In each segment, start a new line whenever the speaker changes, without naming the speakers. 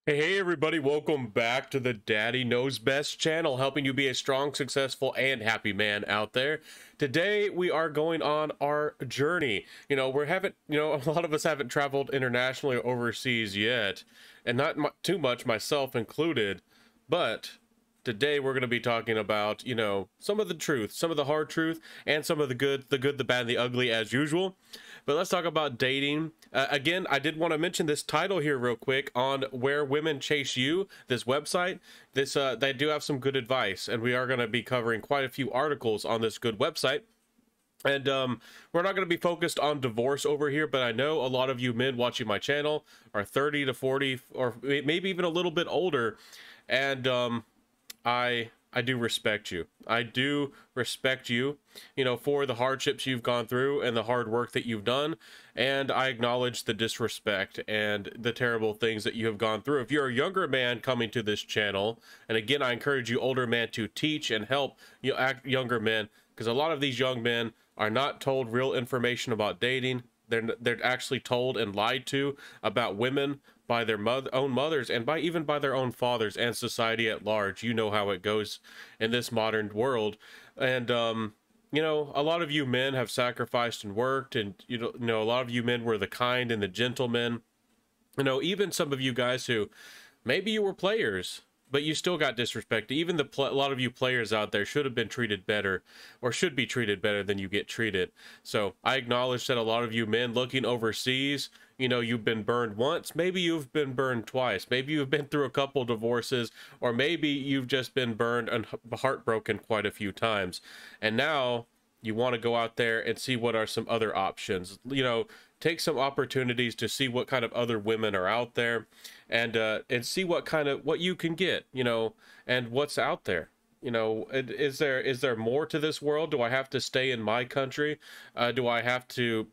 Hey everybody, welcome back to the Daddy Knows Best channel, helping you be a strong, successful, and happy man out there. Today we are going on our journey. We haven't, a lot of us haven't traveled internationally or overseas yet, and not too much, myself included, but today we're going to be talking about, some of the truth, some of the hard truth, and some of the good, the bad, and the ugly as usual. But let's talk about dating. Again, I did want to mention this title here real quick on Where Women Chase You, this website. They do have some good advice, and we are going to be covering quite a few articles on this good website. And we're not going to be focused on divorce over here, but I know a lot of you men watching my channel are 30 to 40, or maybe even a little bit older, and I do respect you. I do respect you, for the hardships you've gone through and the hard work that you've done. And I acknowledge the disrespect and the terrible things that you have gone through. If you're a younger man coming to this channel, and again, I encourage you older men to teach and help younger men, because a lot of these young men are not told real information about dating. They're actually told and lied to about women by their own mothers, and even by their own fathers, and society at large. You know how it goes in this modern world. And a lot of you men have sacrificed and worked, and a lot of you men were the kind and the gentlemen. Even some of you guys who maybe you were players, but you still got disrespected. Even a lot of you players out there should have been treated better, or should be treated better than you get treated. So I acknowledge that a lot of you men looking overseas, you've been burned once, maybe you've been burned twice, maybe you've been through a couple divorces, or maybe you've just been burned and heartbroken quite a few times. And now you want to go out there and see what are some other options. Take some opportunities to see what kind of other women are out there, and see what you can get, and what's out there. Is there more to this world? Do I have to stay in my country? Do I have to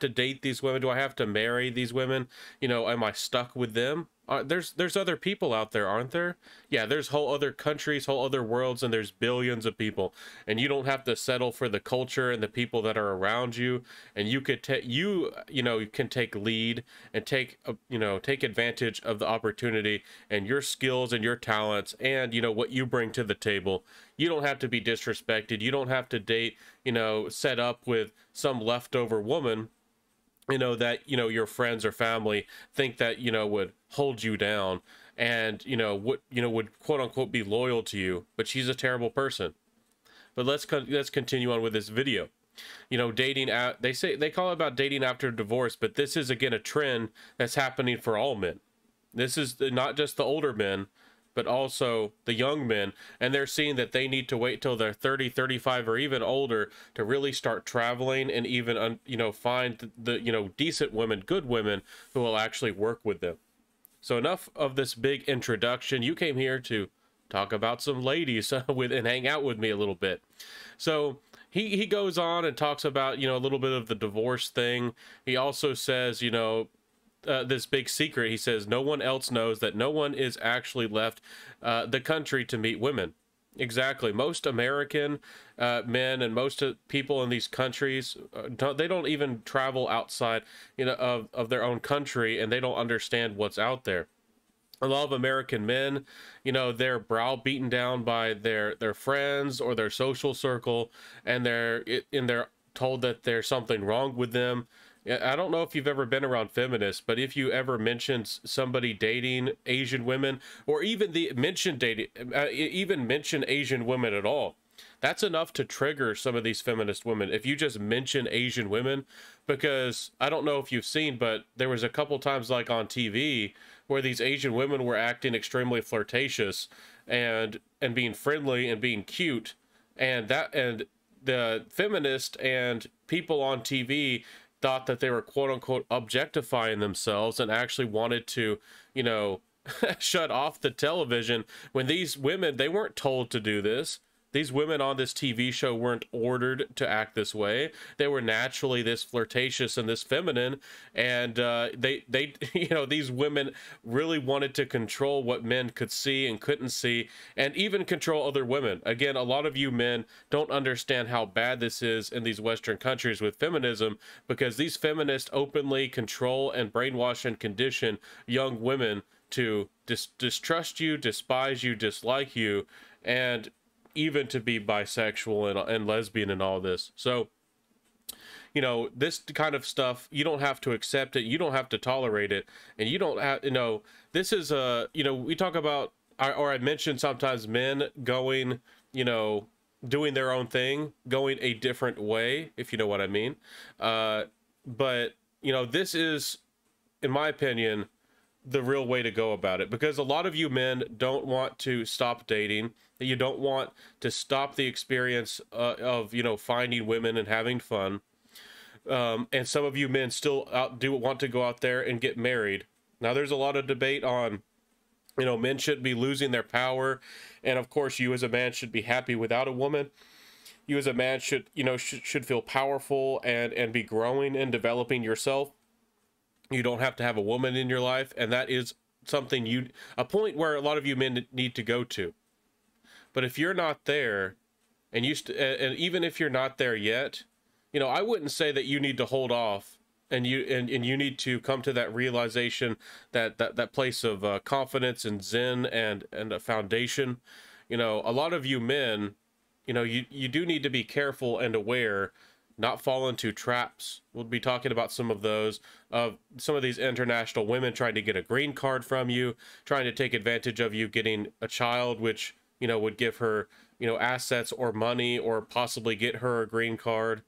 date these women? Do I have to marry these women? Am I stuck with them? There's other people out there, aren't there? Yeah, there's whole other countries, whole other worlds, and there's billions of people, and you don't have to settle for the culture and the people that are around you. And you could you can take lead and take advantage of the opportunity and your skills and your talents, and what you bring to the table. You don't have to be disrespected. You don't have to date, set up with some leftover woman, that your friends or family think that would hold you down, and would quote unquote be loyal to you, but she's a terrible person. But let's continue on with this video. Dating out, they call it about dating after divorce, but this is again a trend that's happening for all men. This is not just the older men, but also the young men, and they're seeing that they need to wait till they're 30, 35, or even older to really start traveling, and even find the decent women, good women, who will actually work with them. So enough of this big introduction. You came here to talk about some ladies and hang out with me a little bit. So he goes on and talks about a little bit of the divorce thing. He also says this big secret. He says no one else knows that no one is actually left the country to meet women. Exactly. Most American men and most people in these countries, they don't even travel outside of their own country, and they don't understand what's out there. A lot of American men, they're browbeaten down by their friends or their social circle, and they're told that there's something wrong with them. I don't know if you've ever been around feminists, but if you ever mentioned somebody dating Asian women, or even mention Asian women at all, that's enough to trigger some of these feminist women. If you just mention Asian women, because I don't know if you've seen, but there was a couple times like on TV where these Asian women were acting extremely flirtatious and being friendly and being cute, and the feminist and people on TV thought that they were quote unquote objectifying themselves, and actually wanted to shut off the television, when these women, they weren't told to do this. These women on this TV show weren't ordered to act this way. They were naturally this flirtatious and this feminine, and these women really wanted to control what men could see and couldn't see, and even control other women. Again, a lot of you men don't understand how bad this is in these Western countries with feminism, because these feminists openly control and brainwash and condition young women to distrust you, despise you, dislike you, and even to be bisexual and lesbian and all this. So, you know, this kind of stuff, you don't have to accept it, you don't have to tolerate it, and you don't have, you know, this is a, you know, we talk about, or I mentioned sometimes men going, you know, doing their own thing, going a different way, if you know what I mean. But, you know, this is, in my opinion, the real way to go about it, because a lot of you men don't want to stop dating. You don't want to stop the experience of, you know, finding women and having fun. And some of you men still do want to go out there and get married. Now, there's a lot of debate on, you know, men shouldn't be losing their power. And of course, you as a man should be happy without a woman. You as a man should, you know, should feel powerful and be growing and developing yourself. You don't have to have a woman in your life. And that is something a point where a lot of you men need to go to. But if you're not there, and and even if you're not there yet, you know, I wouldn't say that you need to hold off, and you need to come to that realization, that place of confidence and zen and a foundation. You know, a lot of you men, you know, you do need to be careful and aware, not fall into traps. We'll be talking about some of those, of some of these international women trying to get a green card from you, trying to take advantage of you getting a child, which, you know, would give her, you know, assets or money, or possibly get her a green card,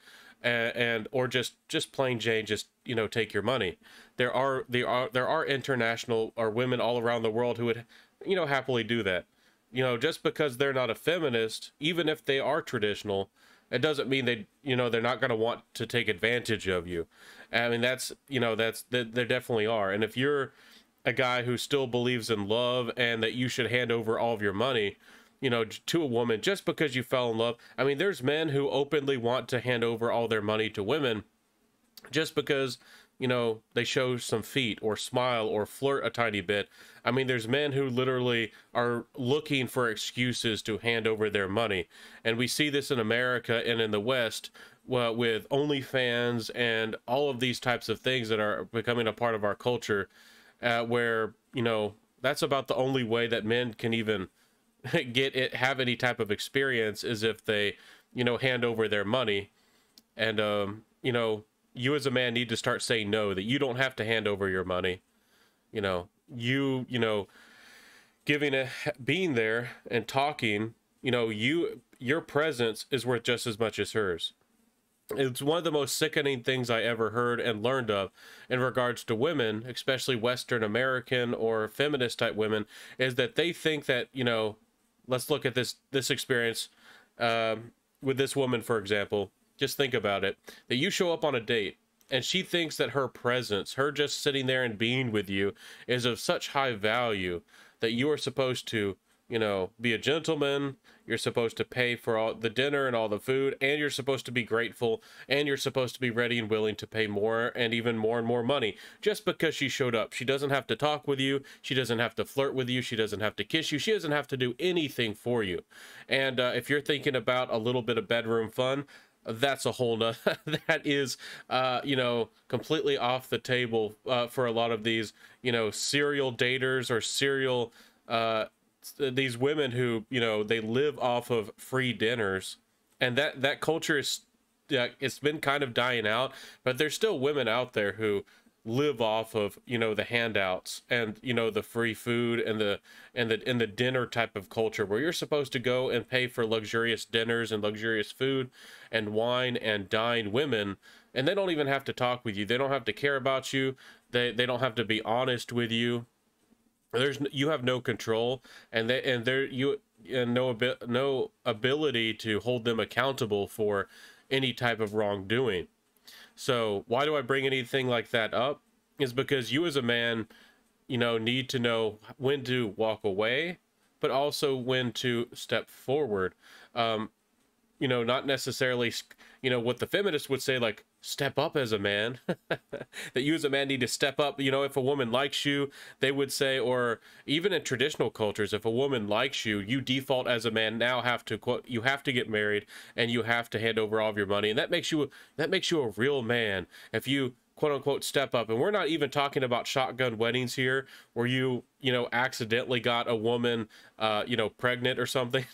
or just plain Jane, just, you know, take your money. There are international or women all around the world who would, you know, happily do that. You know, just because they're not a feminist, even if they are traditional, it doesn't mean they're not going to want to take advantage of you. I mean, there definitely are. And if you're a guy who still believes in love and that you should hand over all of your money, you know, to a woman just because you fell in love. I mean, there's men who openly want to hand over all their money to women just because, you know, they show some feet or smile or flirt a tiny bit. I mean, there's men who literally are looking for excuses to hand over their money. And we see this in America and in the West, well, with OnlyFans and all of these types of things that are becoming a part of our culture, where, you know, that's about the only way that men can even have any type of experience, is if they, you know, hand over their money. And you know, you as a man need to start saying no, that you don't have to hand over your money. You know, you know, being there and talking, you know, your presence is worth just as much as hers. It's one of the most sickening things I ever heard and learned of in regards to women, especially Western American or feminist type women, is that they think that, you know, let's look at this experience with this woman, for example. Just think about it, that you show up on a date and she thinks that her presence, her just sitting there and being with you, is of such high value that you are supposed to, you know, be a gentleman. You're supposed to pay for all the dinner and all the food, and you're supposed to be grateful, and you're supposed to be ready and willing to pay more and even more and more money just because she showed up. She doesn't have to talk with you. She doesn't have to flirt with you. She doesn't have to kiss you. She doesn't have to do anything for you. And if you're thinking about a little bit of bedroom fun, that's a whole nother, that is, you know, completely off the table for a lot of these, you know, serial daters or serial, these women who, you know, they live off of free dinners. And that culture is, it's been kind of dying out, but there's still women out there who live off of, you know, the handouts and, you know, the free food and the dinner type of culture, where you're supposed to go and pay for luxurious dinners and luxurious food and wine and dine women, and they don't even have to talk with you. They don't have to care about you. They don't have to be honest with you. You have no control, and no ability to hold them accountable for any type of wrongdoing. So why do I bring anything like that up? Is because you as a man, you know, need to know when to walk away, but also when to step forward. You know, not necessarily, you know, what the feminists would say, like, step up as a man. That you as a man need to step up. You know, if a woman likes you, they would say, or even in traditional cultures, if a woman likes you, you default as a man now have to, quote, you have to get married and you have to hand over all of your money, and that makes you a real man. If you quote unquote step up. And we're not even talking about shotgun weddings here where you know, accidentally got a woman, you know, pregnant or something.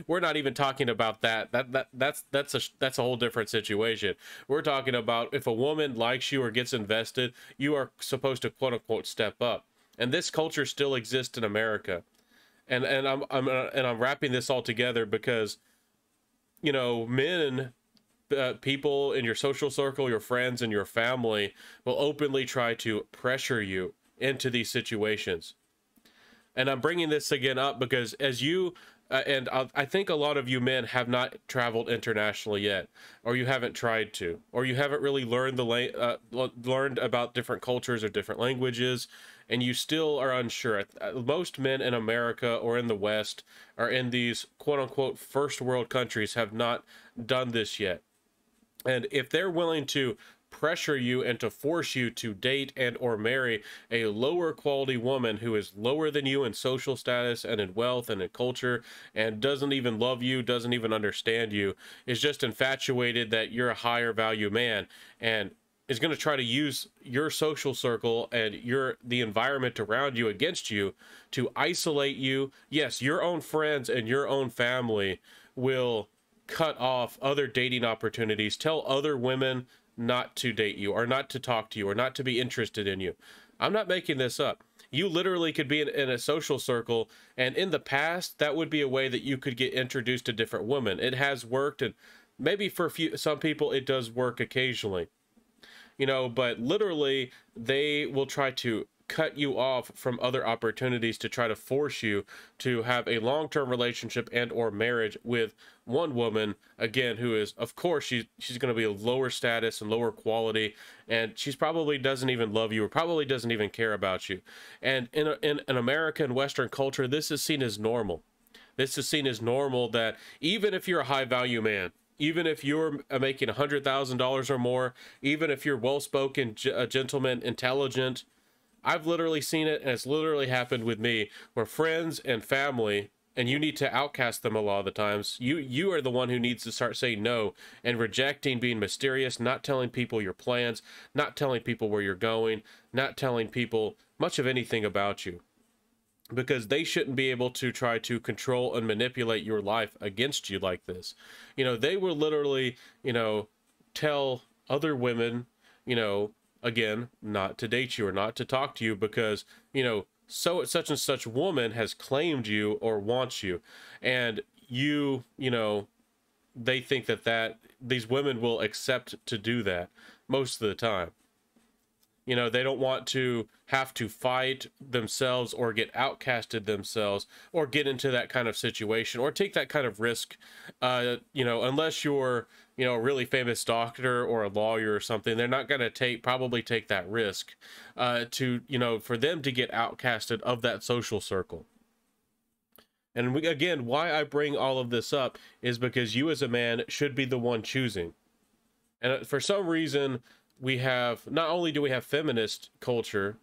We're not even talking about that. That's a whole different situation. We're talking about if a woman likes you or gets invested, you are supposed to quote unquote step up. And this culture still exists in America. And I'm wrapping this all together because, you know, men, people in your social circle, your friends and your family will openly try to pressure you into these situations. And I'm bringing this again up because as you I think a lot of you men have not traveled internationally yet, or you haven't tried to, or you haven't really learned learned about different cultures or different languages, and you still are unsure. Most men in America or in the West or in these quote unquote first world countries have not done this yet. And if they're willing to pressure you and to force you to date and or marry a lower quality woman who is lower than you in social status and in wealth and in culture and doesn't even love you, doesn't even understand you, is just infatuated that you're a higher value man and is going to try to use your social circle and the environment around you against you to isolate you. Yes, your own friends and your own family will cut off other dating opportunities, tell other women not to date you or not to talk to you or not to be interested in you. I'm not making this up. You literally could be in a social circle, and in the past, that would be a way that you could get introduced to different women. It has worked, and maybe for some people, it does work occasionally. You know, but literally, they will try to cut you off from other opportunities to try to force you to have a long-term relationship and or marriage with one woman, again, who is, of course, she's going to be a lower status and lower quality, and she's probably doesn't even love you or probably doesn't even care about you. And in America and Western culture, this is seen as normal. This is seen as normal that even if you're a high value man, even if you're making $100,000 or more, even if you're well-spoken, a gentleman, intelligent, I've literally seen it, and it's literally happened with me, where friends and family, and you need to outcast them a lot of the times. You are the one who needs to start saying no and rejecting being mysterious, not telling people your plans, not telling people where you're going, not telling people much of anything about you. Because they shouldn't be able to try to control and manipulate your life against you like this. You know, they will literally, you know, tell other women, you know, again, not to date you or not to talk to you because, you know, so such and such woman has claimed you or wants you. And you know, they think that these women will accept to do that most of the time. You know, they don't want to have to fight themselves or get outcasted themselves or get into that kind of situation or take that kind of risk, you know, unless you're, you know, a really famous doctor or a lawyer or something. They're not going to probably take that risk to, you know, for them to get outcasted of that social circle. And again, why I bring all of this up is because you as a man should be the one choosing. And for some reason, we have, not only do we have feminist culture,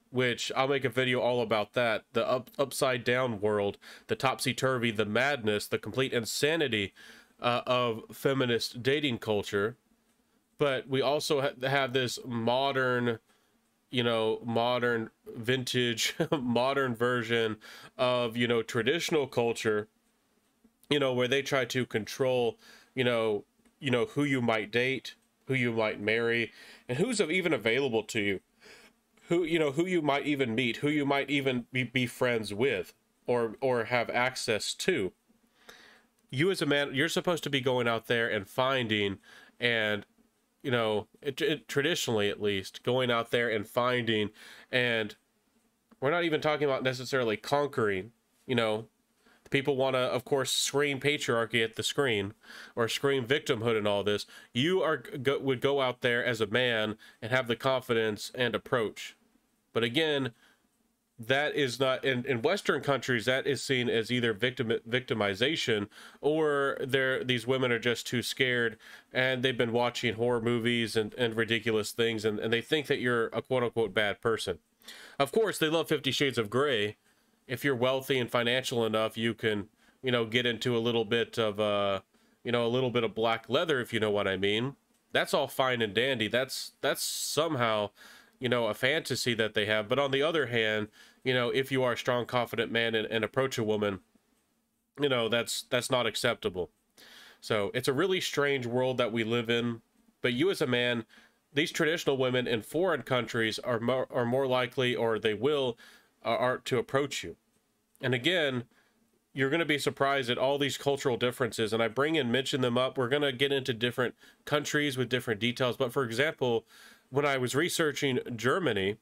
which I'll make a video all about that, the upside down world, the topsy-turvy, the madness, the complete insanity of feminist dating culture, but we also have this modern, you know, modern vintage, modern version of, you know, traditional culture, you know, where they try to control, you know, who you might date, who you might marry, and who's even available to you, who you might even meet, who you might even be friends with or have access to. You as a man, you're supposed to be going out there and finding, and, you know, traditionally at least, going out there and finding, and we're not even talking about necessarily conquering, you know. People want to, of course, scream patriarchy at the screen or scream victimhood and all this. You would go out there as a man and have the confidence and approach. But again, that is not, in Western countries, that is seen as either victimization or these women are just too scared and they've been watching horror movies and ridiculous things and they think that you're a quote-unquote bad person. Of course, they love 50 Shades of Grey. If you're wealthy and financial enough, you can, you know, get into a little bit of, you know, a little bit of black leather, if you know what I mean. That's all fine and dandy. That's somehow, you know, a fantasy that they have. But on the other hand, you know, if you are a strong, confident man and approach a woman, you know, that's not acceptable. So it's a really strange world that we live in. But you as a man, these traditional women in foreign countries are more likely, or they will, are to approach you. And again, you're going to be surprised at all these cultural differences. And I mention them up. We're going to get into different countries with different details. But for example, when I was researching Germany,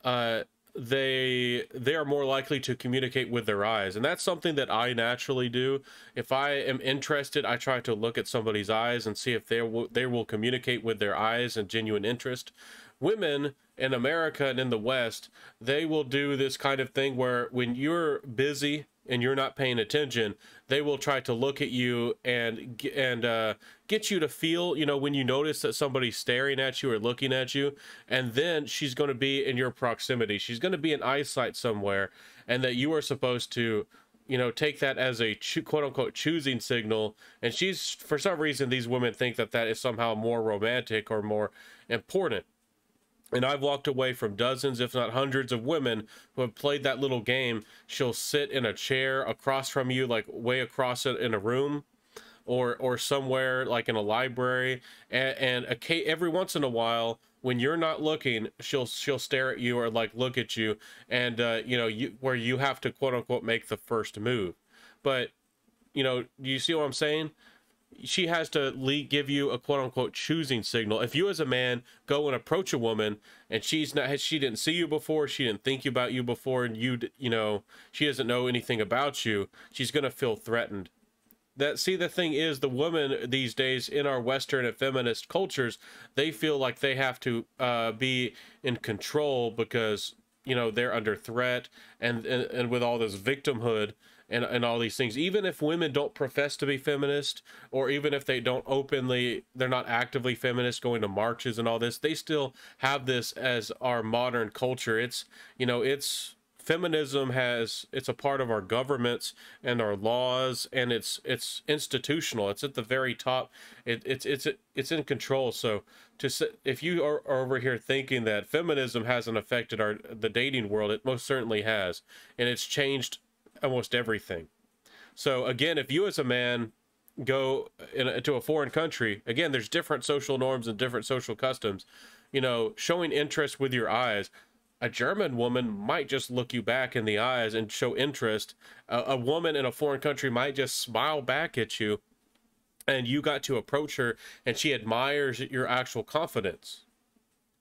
they are more likely to communicate with their eyes, and that's something that I naturally do. If I am interested, I try to look at somebody's eyes and see if they will communicate with their eyes and genuine interest. Women in America and in the West, they will do this kind of thing where when you're busy and you're not paying attention, they will try to look at you and get you to feel, you know, when you notice that somebody's staring at you or looking at you, and then she's going to be in your proximity. She's going to be in eyesight somewhere, and that you are supposed to, you know, take that as a quote unquote choosing signal. And she's, for some reason, these women think that that is somehow more romantic or more important. And I've walked away from dozens, if not hundreds, of women who have played that little game. She'll sit in a chair across from you, like way across it in a room, or somewhere like in a library. And every once in a while, when you're not looking, she'll stare at you or like look at you, and you know, where you have to quote unquote make the first move. But you know, do you see what I'm saying? She has to give you a quote unquote choosing signal. If you as a man go and approach a woman and she didn't see you before, she didn't think about you before, and you know, she doesn't know anything about you, she's going to feel threatened. The thing is, the women these days in our Western and feminist cultures, they feel like they have to be in control because, you know, they're under threat, and with all this victimhood and all these things. Even if women don't profess to be feminist, or even if they're not actively feminist, going to marches and all this, they still have this as our modern culture. It's, you know, feminism it's a part of our governments and our laws, and it's institutional. It's at the very top. It's in control. So if you are over here thinking that feminism hasn't affected the dating world, it most certainly has, and it's changed almost everything. So again, if you as a man go into a foreign country, again, there's different social norms and different social customs. You know, showing interest with your eyes, a German woman might just look you back in the eyes and show interest. A woman in a foreign country might just smile back at you, and you got to approach her and she admires your actual confidence.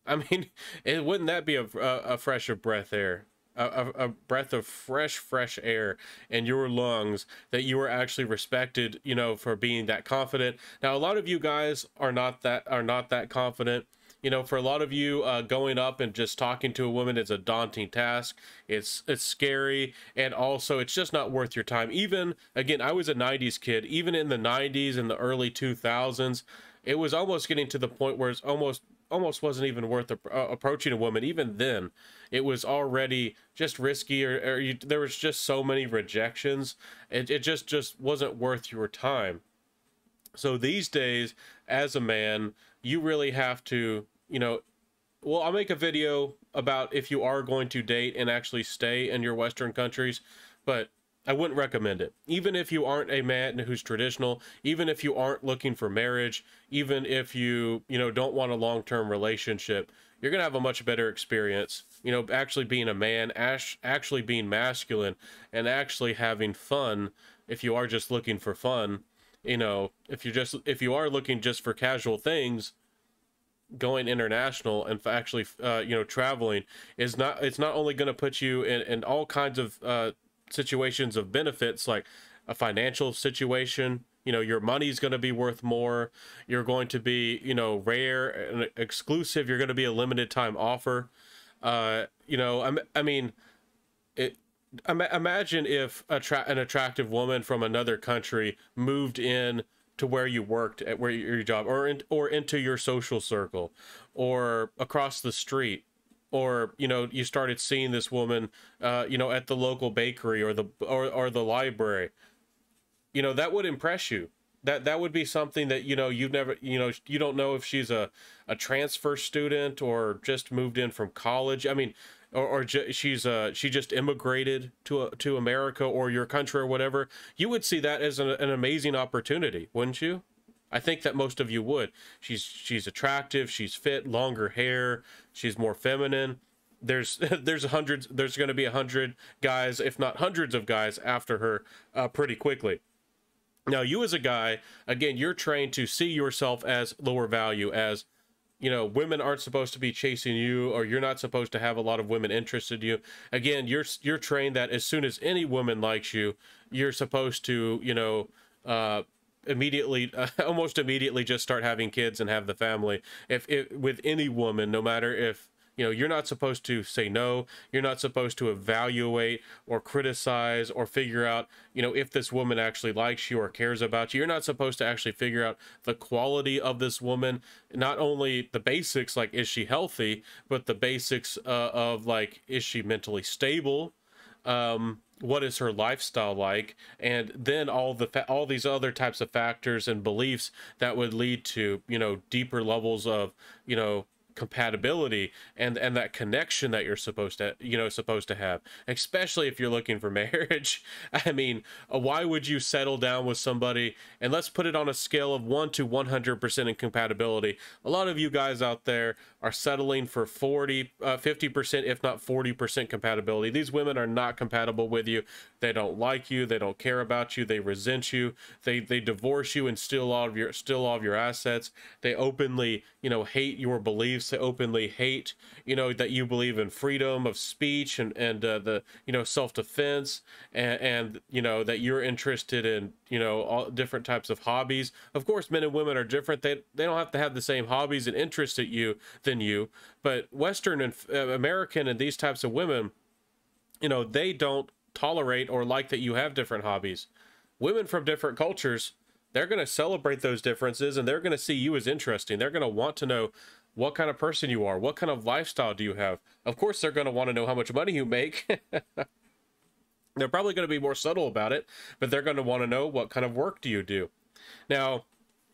I mean, wouldn't that be a fresh of breath air? A breath of fresh air in your lungs, that you are actually respected, you know, for being that confident. Now, a lot of you guys are not that confident. You know, for a lot of you, going up and just talking to a woman is a daunting task. It's scary, and also it's just not worth your time. Even, again, I was a 90s kid. Even in the 90s and the early 2000s, it was almost getting to the point where it's almost wasn't even worth approaching a woman. Even then, it was already just risky, or there was just so many rejections. It just wasn't worth your time. So these days, as a man, you really have to, you know, well, I'll make a video about if you are going to date and actually stay in your Western countries, but I wouldn't recommend it. Even if you aren't a man who's traditional, even if you aren't looking for marriage, even if you know, don't want a long-term relationship, you're gonna have a much better experience, you know, actually being a man, actually being masculine, and actually having fun. If you are just looking for fun, you know, if you are looking just for casual things, going international and actually you know, traveling it's not only going to put you in all kinds of situations of benefits, like a financial situation. You know, your money's going to be worth more. You're going to be, you know, rare and exclusive. You're going to be a limited time offer. You know, I mean, imagine if an attractive woman from another country moved in to where you worked, at where your job, or into your social circle, or across the street, or, you know, you started seeing this woman, you know, at the local bakery or the library. You know, that would impress you. that would be something that, you know, you've never, you know, you don't know if she's a transfer student or just moved in from college. I mean, she just immigrated to America or your country or whatever. You would see that as an amazing opportunity, wouldn't you? I think that most of you would. She's attractive, she's fit, longer hair, she's more feminine. There's hundreds, there's going to be 100 guys, if not hundreds of guys after her pretty quickly. Now, you as a guy, again, you're trained to see yourself as lower value, as, you know, women aren't supposed to be chasing you, or you're not supposed to have a lot of women interested in you. Again, you're trained that as soon as any woman likes you, you're supposed to, you know, immediately, almost immediately just start having kids and have the family. If with any woman, no matter if, you know, you're not supposed to say no. You're not supposed to evaluate or criticize or figure out, you know, if this woman actually likes you or cares about you. You're not supposed to actually figure out the quality of this woman, not only the basics, like, is she healthy, but the basics of, like, is she mentally stable? What is her lifestyle like? And then all these other types of factors and beliefs that would lead to, you know, deeper levels of, you know, compatibility and that connection that you're supposed to have, especially if you're looking for marriage. I mean, why would you settle down with somebody, and let's put it on a scale of 1 to 100% in compatibility? A lot of you guys out there are settling for 50%, if not 40% compatibility. These women are not compatible with you. They don't like you, they don't care about you, they resent you, they divorce you and steal all of your assets. They openly, you know, hate your beliefs. They openly hate, you know, that you believe in freedom of speech and the, you know, self-defense, and you know, that you're interested in, you know, all different types of hobbies. Of course, men and women are different. They don't have to have the same hobbies and interests than you, but Western and American and these types of women, you know, they don't tolerate or like that you have different hobbies. Women from different cultures, they're going to celebrate those differences, and they're going to see you as interesting. They're going to want to know what kind of person you are, what kind of lifestyle do you have. Of course, they're going to want to know how much money you make. They're probably going to be more subtle about it, but they're going to want to know what kind of work do you do. Now,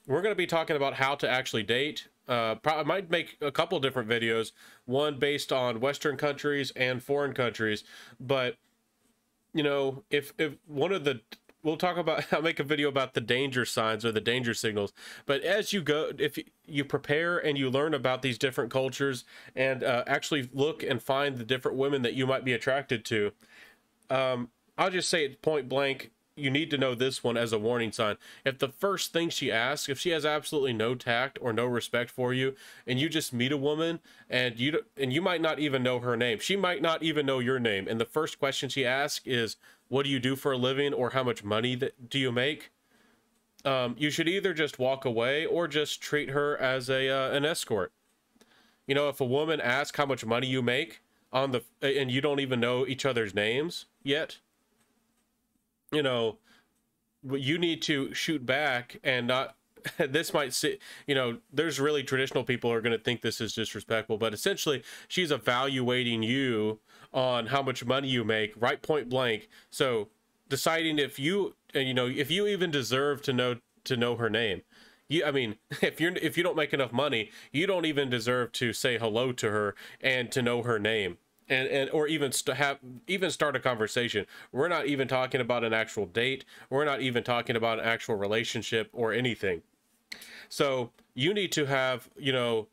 we're going to be talking about how to actually date. I might make a couple different videos, one based on Western countries and foreign countries, but, you know, if one of the, we'll talk about, I'll make a video about the danger signs or the danger signals. But as you go, if you prepare and you learn about these different cultures and actually look and find the different women that you might be attracted to, I'll just say it point blank, you need to know this one as a warning sign. If the first thing she asks, if she has absolutely no tact or no respect for you, and you just meet a woman and you might not even know her name, she might not even know your name, and the first question she asks is, what do you do for a living, or how much money do you make? You should either just walk away or just treat her as an escort. You know, if a woman asks how much money you make and you don't even know each other's names yet, you know, you need to shoot back and not, this might sit, you know, there's really traditional people who are going to think this is disrespectful, but essentially she's evaluating you on how much money you make, right, point blank. So deciding if you, you know, if you even deserve to know her name. I mean, if you don't make enough money, you don't even deserve to say hello to her and to know her name. And or even start a conversation. We're not even talking about an actual date. We're not even talking about an actual relationship or anything. So you need to have, you know,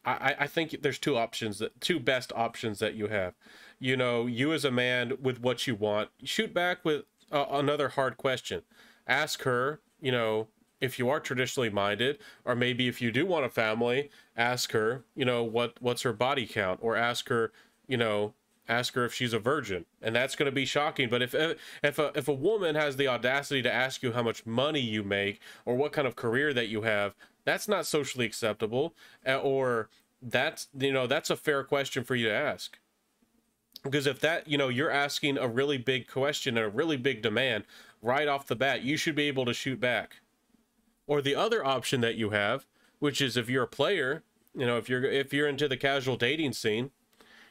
I think there's two best options that you have. You know, you as a man, with what you want, shoot back with another hard question. Ask her, you know, if you are traditionally minded, or maybe if you do want a family, ask her, you know, what's her body count, or ask her, you know, ask her if she's a virgin. And that's going to be shocking. But if a woman has the audacity to ask you how much money you make or what kind of career that you have, that's not socially acceptable. Or that's, you know, that's a fair question for you to ask. Because if that, you know, you're asking a really big question and a really big demand right off the bat, you should be able to shoot back. Or the other option that you have, which is if you're a player, you know, if you're into the casual dating scene,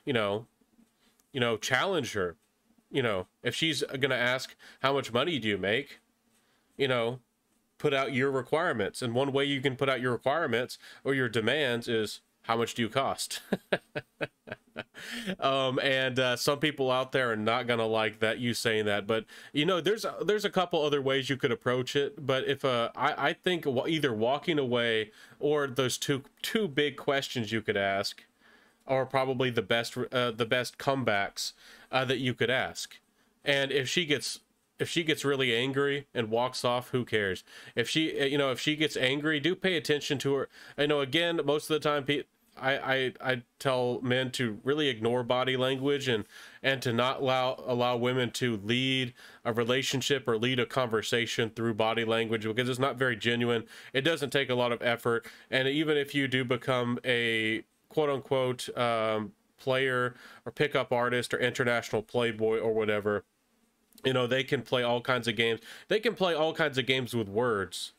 you know, challenge her. You know, if she's gonna ask how much money do you make, you know, put out your requirements. And one way you can put out your requirements or your demands is, how much do you cost? Some people out there are not gonna like that, you saying that, but you know, there's a couple other ways you could approach it. But if I think either walking away or those two big questions you could ask are probably the best comebacks that you could ask. And if she gets really angry and walks off, who cares? If she gets angry, do pay attention to her. I know, again, most of the time I tell men to really ignore body language and to not allow women to lead a relationship or lead a conversation through body language, because it's not very genuine. It doesn't take a lot of effort. And even if you do become a quote unquote player or pickup artist or international playboy or whatever, you know, they can play all kinds of games. They can play all kinds of games with words.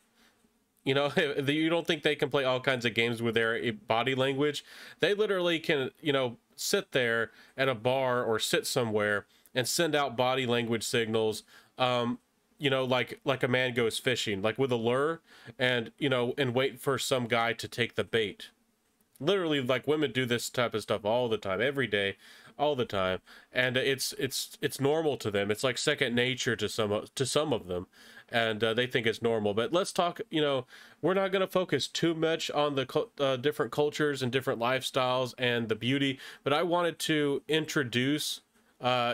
You know, you don't think they can play all kinds of games with their body language? They literally can, you know, sit there at a bar or sit somewhere and send out body language signals, you know, like a man goes fishing, like with a lure, and, you know, and wait for some guy to take the bait. Literally, like, women do this type of stuff all the time, every day, all the time, and it's normal to them. It's like second nature to some of them, and they think it's normal. But let's talk, you know, we're not going to focus too much on the different cultures and different lifestyles and the beauty, but I wanted to introduce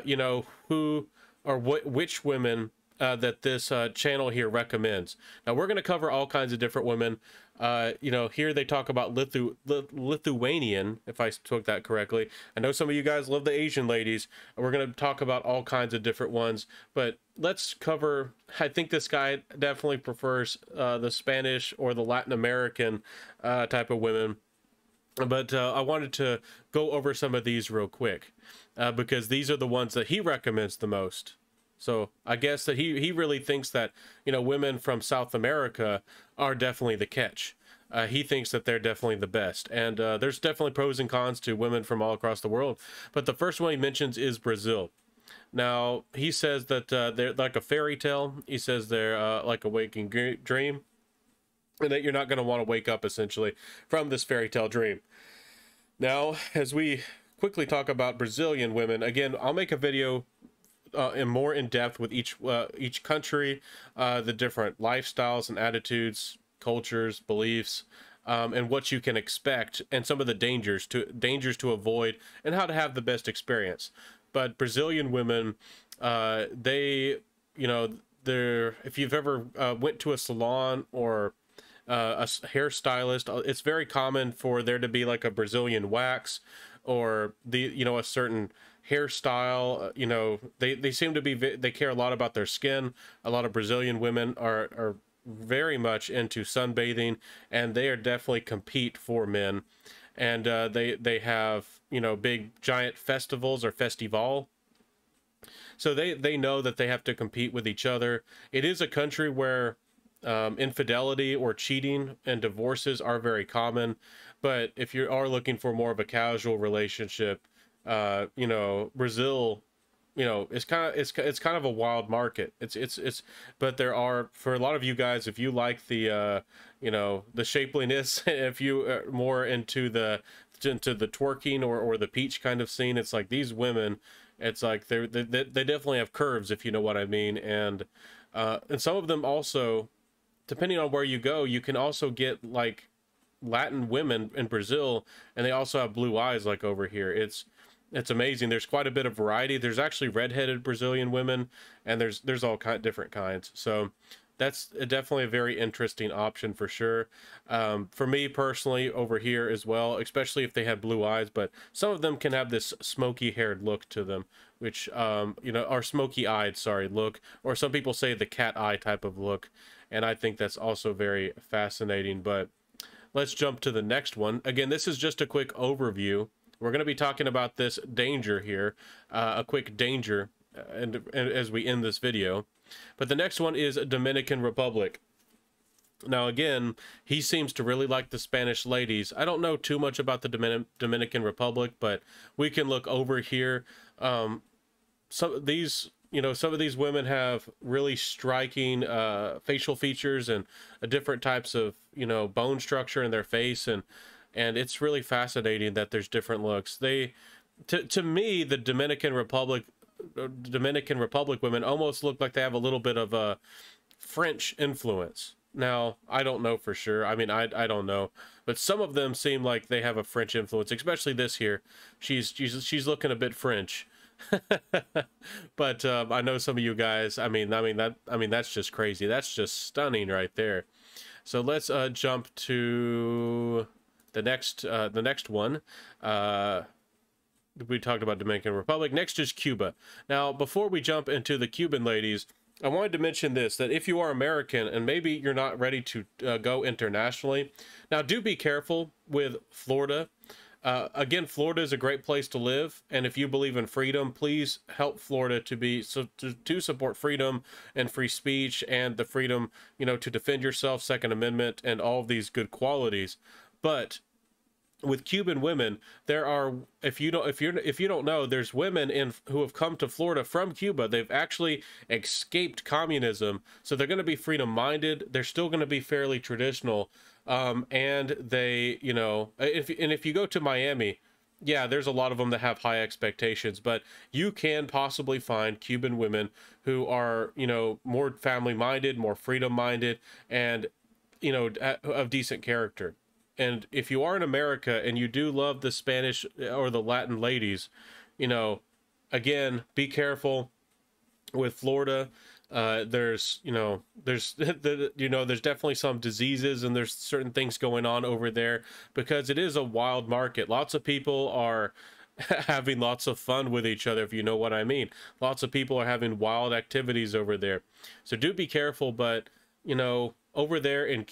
you know, who or which women that this channel here recommends. Now, we're going to cover all kinds of different women. You know, here they talk about Lithuanian, if I spoke that correctly. I know some of you guys love the Asian ladies. We're going to talk about all kinds of different ones, but let's cover, I think this guy definitely prefers the Spanish or the Latin American type of women. But I wanted to go over some of these real quick because these are the ones that he recommends the most. So I guess that he really thinks that, you know, women from South America are definitely the catch. He thinks that they're definitely the best. And there's definitely pros and cons to women from all across the world. But the first one he mentions is Brazil. Now, he says that they're like a fairy tale. He says they're like a waking dream. And that you're not going to want to wake up, essentially, from this fairy tale dream. Now, as we quickly talk about Brazilian women, again, I'll make a video and more in depth with each country, the different lifestyles and attitudes, cultures, beliefs, and what you can expect, and some of the dangers to avoid, and how to have the best experience. But Brazilian women, they, you know, if you've ever went to a salon or a hairstylist, it's very common for there to be like a Brazilian wax or a certain hairstyle. You know, they seem to be, they care a lot about their skin. A lot of Brazilian women are very much into sunbathing, and they are definitely compete for men. And they have, you know, big giant festivals or festival. So they know that they have to compete with each other. It is a country where infidelity or cheating and divorces are very common. But if you are looking for more of a casual relationship, you know, Brazil, you know, it's kind of a wild market. But there are, for a lot of you guys, if you like the you know, the shapeliness, if you are more into the twerking or the peach kind of scene, it's like these women, it's like they definitely have curves, if you know what I mean. And some of them also, depending on where you go, you can also get like Latin women in Brazil, and they also have blue eyes like over here. It's amazing. There's quite a bit of variety. There's actually redheaded Brazilian women, and there's all different kinds. So that's definitely a very interesting option for sure. For me personally, over here as well, especially if they have blue eyes, but some of them can have this smoky haired look to them, which you know, or smoky eyed, sorry, look, or some people say the cat eye type of look, and I think that's also very fascinating. But let's jump to the next one. Again, this is just a quick overview. We're going to be talking about this danger here, a quick danger, and as we end this video. But the next one is Dominican Republic. Now, again, he seems to really like the Spanish ladies. I don't know too much about the Dominican Republic, but we can look over here. Some of these you know, some of these women have really striking facial features and different types of, you know, bone structure in their face, and it's really fascinating that there's different looks. They, to me, the Dominican Republic women almost look like they have a little bit of a French influence. Now, I don't know for sure. I mean, I don't know, but some of them seem like they have a French influence, especially this here. She's looking a bit French. But I know some of you guys, I mean that's just crazy. That's just stunning right there. So let's jump to the next one. We talked about Dominican Republic. Next is Cuba. Now, before we jump into the Cuban ladies, I wanted to mention this, that if you are American and maybe you're not ready to go internationally, now do be careful with Florida. Again, Florida is a great place to live, and if you believe in freedom, please help Florida to support freedom and free speech and the freedom, you know, to defend yourself, Second Amendment, and all of these good qualities. But with Cuban women, there are, if you don't know, there's women who have come to Florida from Cuba. They've actually escaped communism, so they're going to be freedom-minded. They're still going to be fairly traditional, and they, you know, if you go to Miami, yeah, there's a lot of them that have high expectations, but you can possibly find Cuban women who are, you know, more family-minded, more freedom-minded, and, you know, of decent character. And if you are in America and you do love the Spanish or the Latin ladies, you know, again, be careful with Florida. There's, you know, there's definitely some diseases and there's certain things going on over there because it is a wild market. Lots of people are having lots of fun with each other, if you know what I mean. Lots of people are having wild activities over there. So do be careful, but, you know, over there in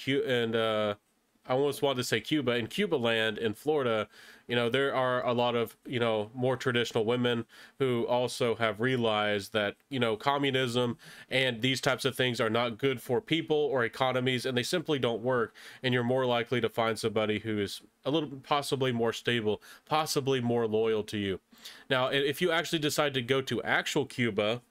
I almost wanted to say Cuba. In Cuba land, in Florida, you know, there are a lot of, you know, more traditional women who also have realized that, you know, communism and these types of things are not good for people or economies, and they simply don't work. And you're more likely to find somebody who is a little, possibly more stable, possibly more loyal to you. Now, if you actually decide to go to actual Cuba,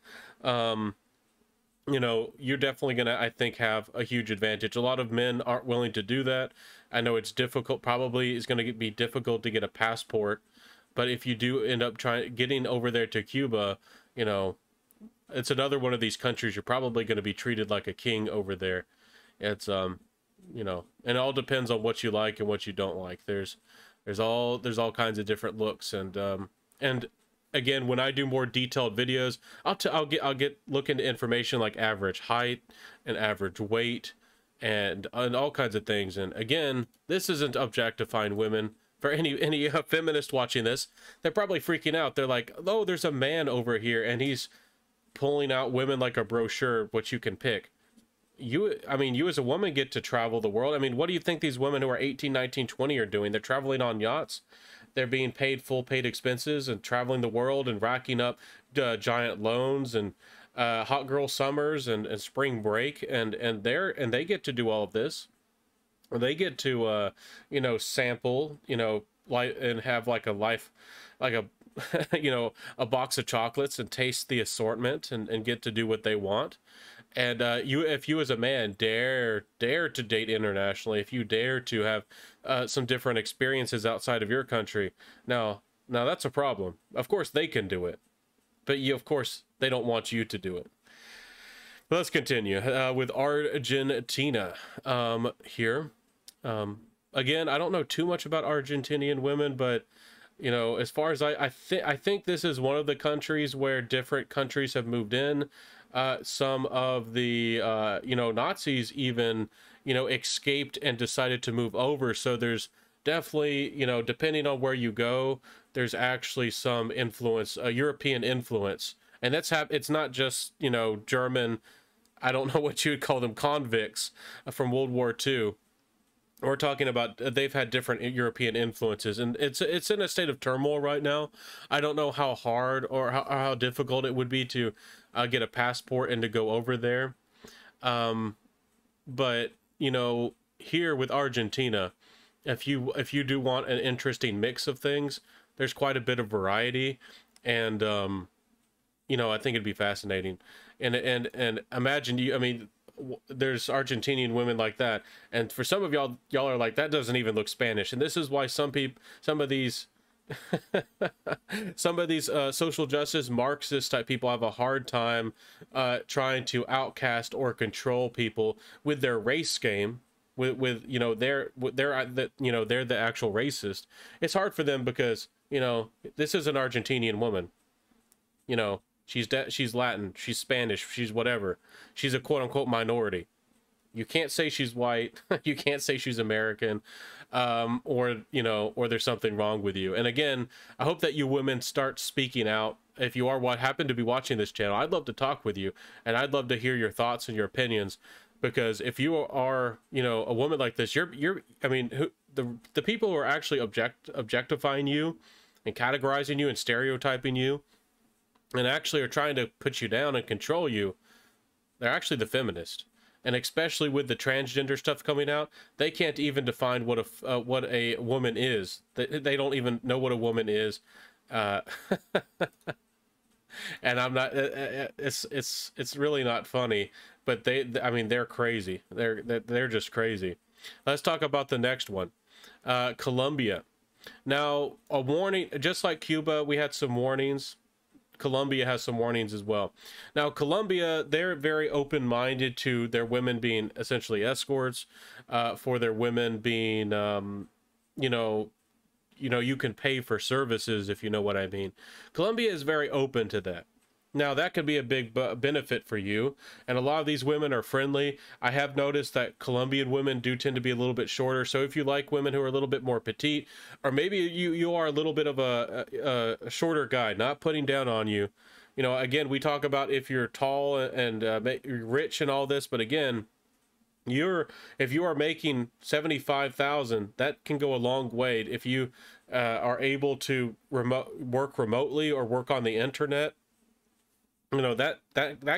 you know, you're definitely going to, I think, have a huge advantage. A lot of men aren't willing to do that. I know it's difficult, probably is going to be difficult to get a passport. But if you do end up getting over there to Cuba, you know, it's another one of these countries you're probably going to be treated like a king over there. It's, you know, and it all depends on what you like and what you don't like. There's all kinds of different looks, and again, when I do more detailed videos, I'll look into information like average height and average weight and all kinds of things. And again, this isn't objectifying women. For any feminist watching this, they're probably freaking out. They're like, oh, there's a man over here and he's pulling out women like a brochure, what you can pick. I mean, you as a woman get to travel the world. I mean, what do you think these women who are 18, 19, 20 are doing? They're traveling on yachts. They're being paid full paid expenses and traveling the world and racking up giant loans and hot girl summers and spring break, and they get to do all of this. They get to you know, sample, you know, like, and have like a life, like a you know, a box of chocolates and taste the assortment and get to do what they want. And if you as a man dare to date internationally, if you dare to have some different experiences outside of your country, now that's a problem. Of course they can do it, but of course they don't want you to do it. But let's continue with Argentina here. Again, I don't know too much about Argentinian women, but, you know, as far as I think this is one of the countries where different countries have moved in. Some of the, you know, Nazis even, you know, escaped and decided to move over. So there's definitely, you know, depending on where you go, there's actually some influence, European influence. And it's not just, you know, German, I don't know what you would call them, convicts from World War II. We're talking about they've had different European influences, and it's in a state of turmoil right now. I don't know how hard or how difficult it would be to get a passport and to go over there. But, you know, here with Argentina, if you do want an interesting mix of things, there's quite a bit of variety, and you know, I think it'd be fascinating. And imagine you, I mean, there's Argentinian women like that, and for some of y'all are like, that doesn't even look Spanish. And this is why some of these some of these social justice Marxist type people have a hard time trying to outcast or control people with their race game, with you know, they're the actual racist. It's hard for them because, you know, this is an Argentinian woman, you know, she's Latin, she's Spanish, she's whatever, she's a quote unquote minority. You can't say she's white. You can't say she's American, or, you know, or there's something wrong with you. And again, I hope that you women start speaking out. If you are what happen to be watching this channel, I'd love to talk with you, and I'd love to hear your thoughts and your opinions. Because if you are, you know, a woman like this, you're I mean, the people who are actually objectifying you and categorizing you and stereotyping you and actually are trying to put you down and control you, they're actually the feminist. And especially with the transgender stuff coming out, they can't even define what a woman is. They don't even know what a woman is. And I'm not. It's really not funny. But I mean, they're crazy. They're just crazy. Let's talk about the next one, Colombia. Now, a warning. Just like Cuba, we had some warnings. Colombia has some warnings as well. Now, Colombia, they're very open-minded to their women being essentially escorts, for their women being, you know, you can pay for services, if you know what I mean. Colombia is very open to that. Now, that could be a big benefit for you, and a lot of these women are friendly. I have noticed that Colombian women do tend to be a little bit shorter, so if you like women who are a little bit more petite, or maybe you are a little bit of a shorter guy, not putting down on you. You know, again, we talk about if you're tall and rich and all this, but again, if you are making 75,000, that can go a long way. If you are able to work remotely or work on the internet, you know, that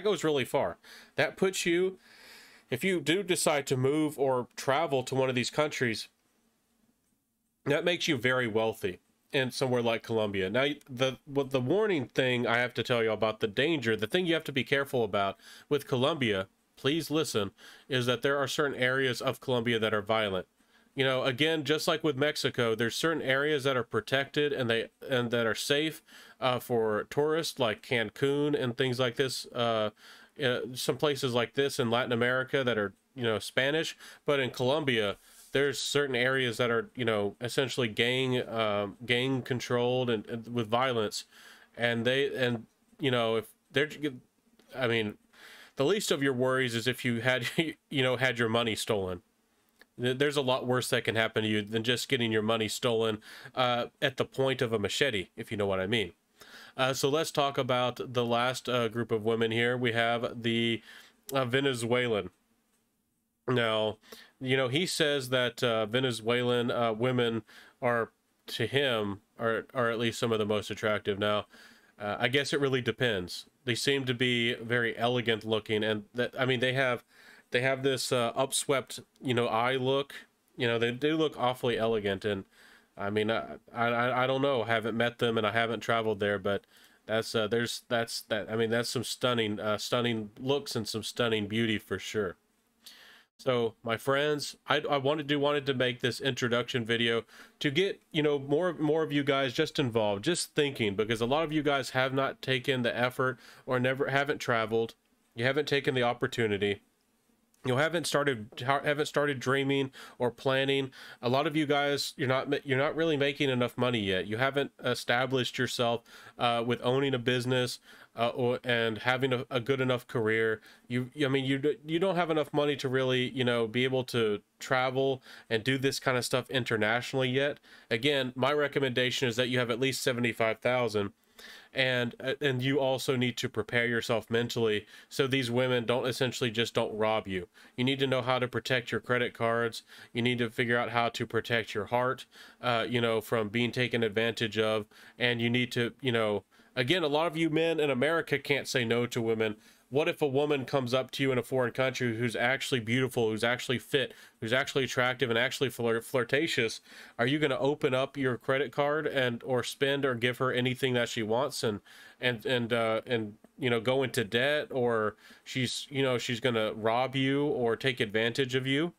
goes really far. That puts you, if you do decide to move or travel to one of these countries, that makes you very wealthy in somewhere like Colombia. Now, the warning thing I have to tell you about, the danger, the thing you have to be careful about with Colombia, please listen, is that there are certain areas of Colombia that are violent. You know, again, just like with Mexico, there's certain areas that are protected and that are safe for tourists, like Cancun and things like this. Some places like this in Latin America that are, you know, Spanish, but in Colombia, there's certain areas that are, you know, essentially gang controlled and with violence, and you know, if they're, I mean, the least of your worries is if you had you know, had your money stolen. There's a lot worse that can happen to you than just getting your money stolen at the point of a machete, if you know what I mean. So let's talk about the last group of women here. We have the Venezuelan. Now, you know, he says that Venezuelan women are, to him, are at least some of the most attractive. Now, I guess it really depends. They seem to be very elegant looking, and that, I mean, they have this upswept, you know, eye look. You know, they do look awfully elegant, and I mean, I don't know, I haven't met them and I haven't traveled there, but that's I mean, that's some stunning looks and some stunning beauty for sure. So, my friends, I wanted to make this introduction video to get, you know, more of you guys just involved, just thinking, because a lot of you guys have not taken the effort or haven't traveled. You haven't taken the opportunity. You haven't started dreaming or planning. A lot of you guys, you're not really making enough money yet. You haven't established yourself with owning a business and having a good enough career. I mean, you don't have enough money to really, you know, be able to travel and do this kind of stuff internationally yet. Again, my recommendation is that you have at least 75,000. And you also need to prepare yourself mentally so these women don't rob you. You need to know how to protect your credit cards. You need to figure out how to protect your heart, you know, from being taken advantage of. And you need to, you know, Again, a lot of you men in America can't say no to women. What if a woman comes up to you in a foreign country who's actually beautiful, who's actually fit, who's actually attractive, and actually flirtatious? Are you going to open up your credit card and or spend or give her anything that she wants and you know, go into debt, or she's, you know, she's going to rob you or take advantage of you?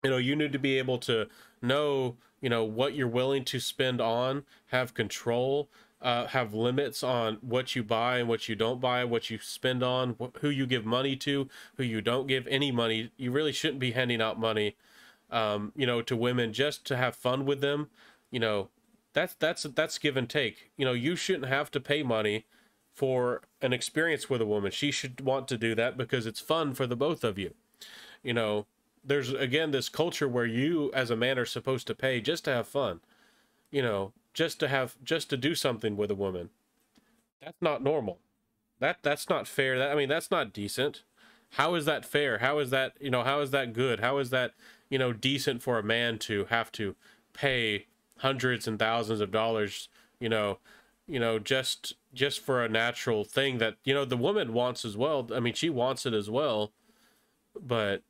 You know, you need to be able to know, you know, what you're willing to spend on, have control, have limits on what you buy and what you don't buy, what you spend on, who you give money to, who you don't give any money. You really shouldn't be handing out money, you know, to women just to have fun with them. You know, that's give and take. You know, you shouldn't have to pay money for an experience with a woman. She should want to do that because it's fun for the both of you. You know, there's again this culture where you as a man are supposed to pay just to have fun, you know, just to do something with a woman. That's not normal. That's not fair. That, I mean, that's not decent. How is that fair? How is that, you know, how is that good? How is that, you know, decent for a man to have to pay hundreds and thousands of dollars, you know, just for a natural thing that, you know, the woman wants as well. I mean, she wants it as well, but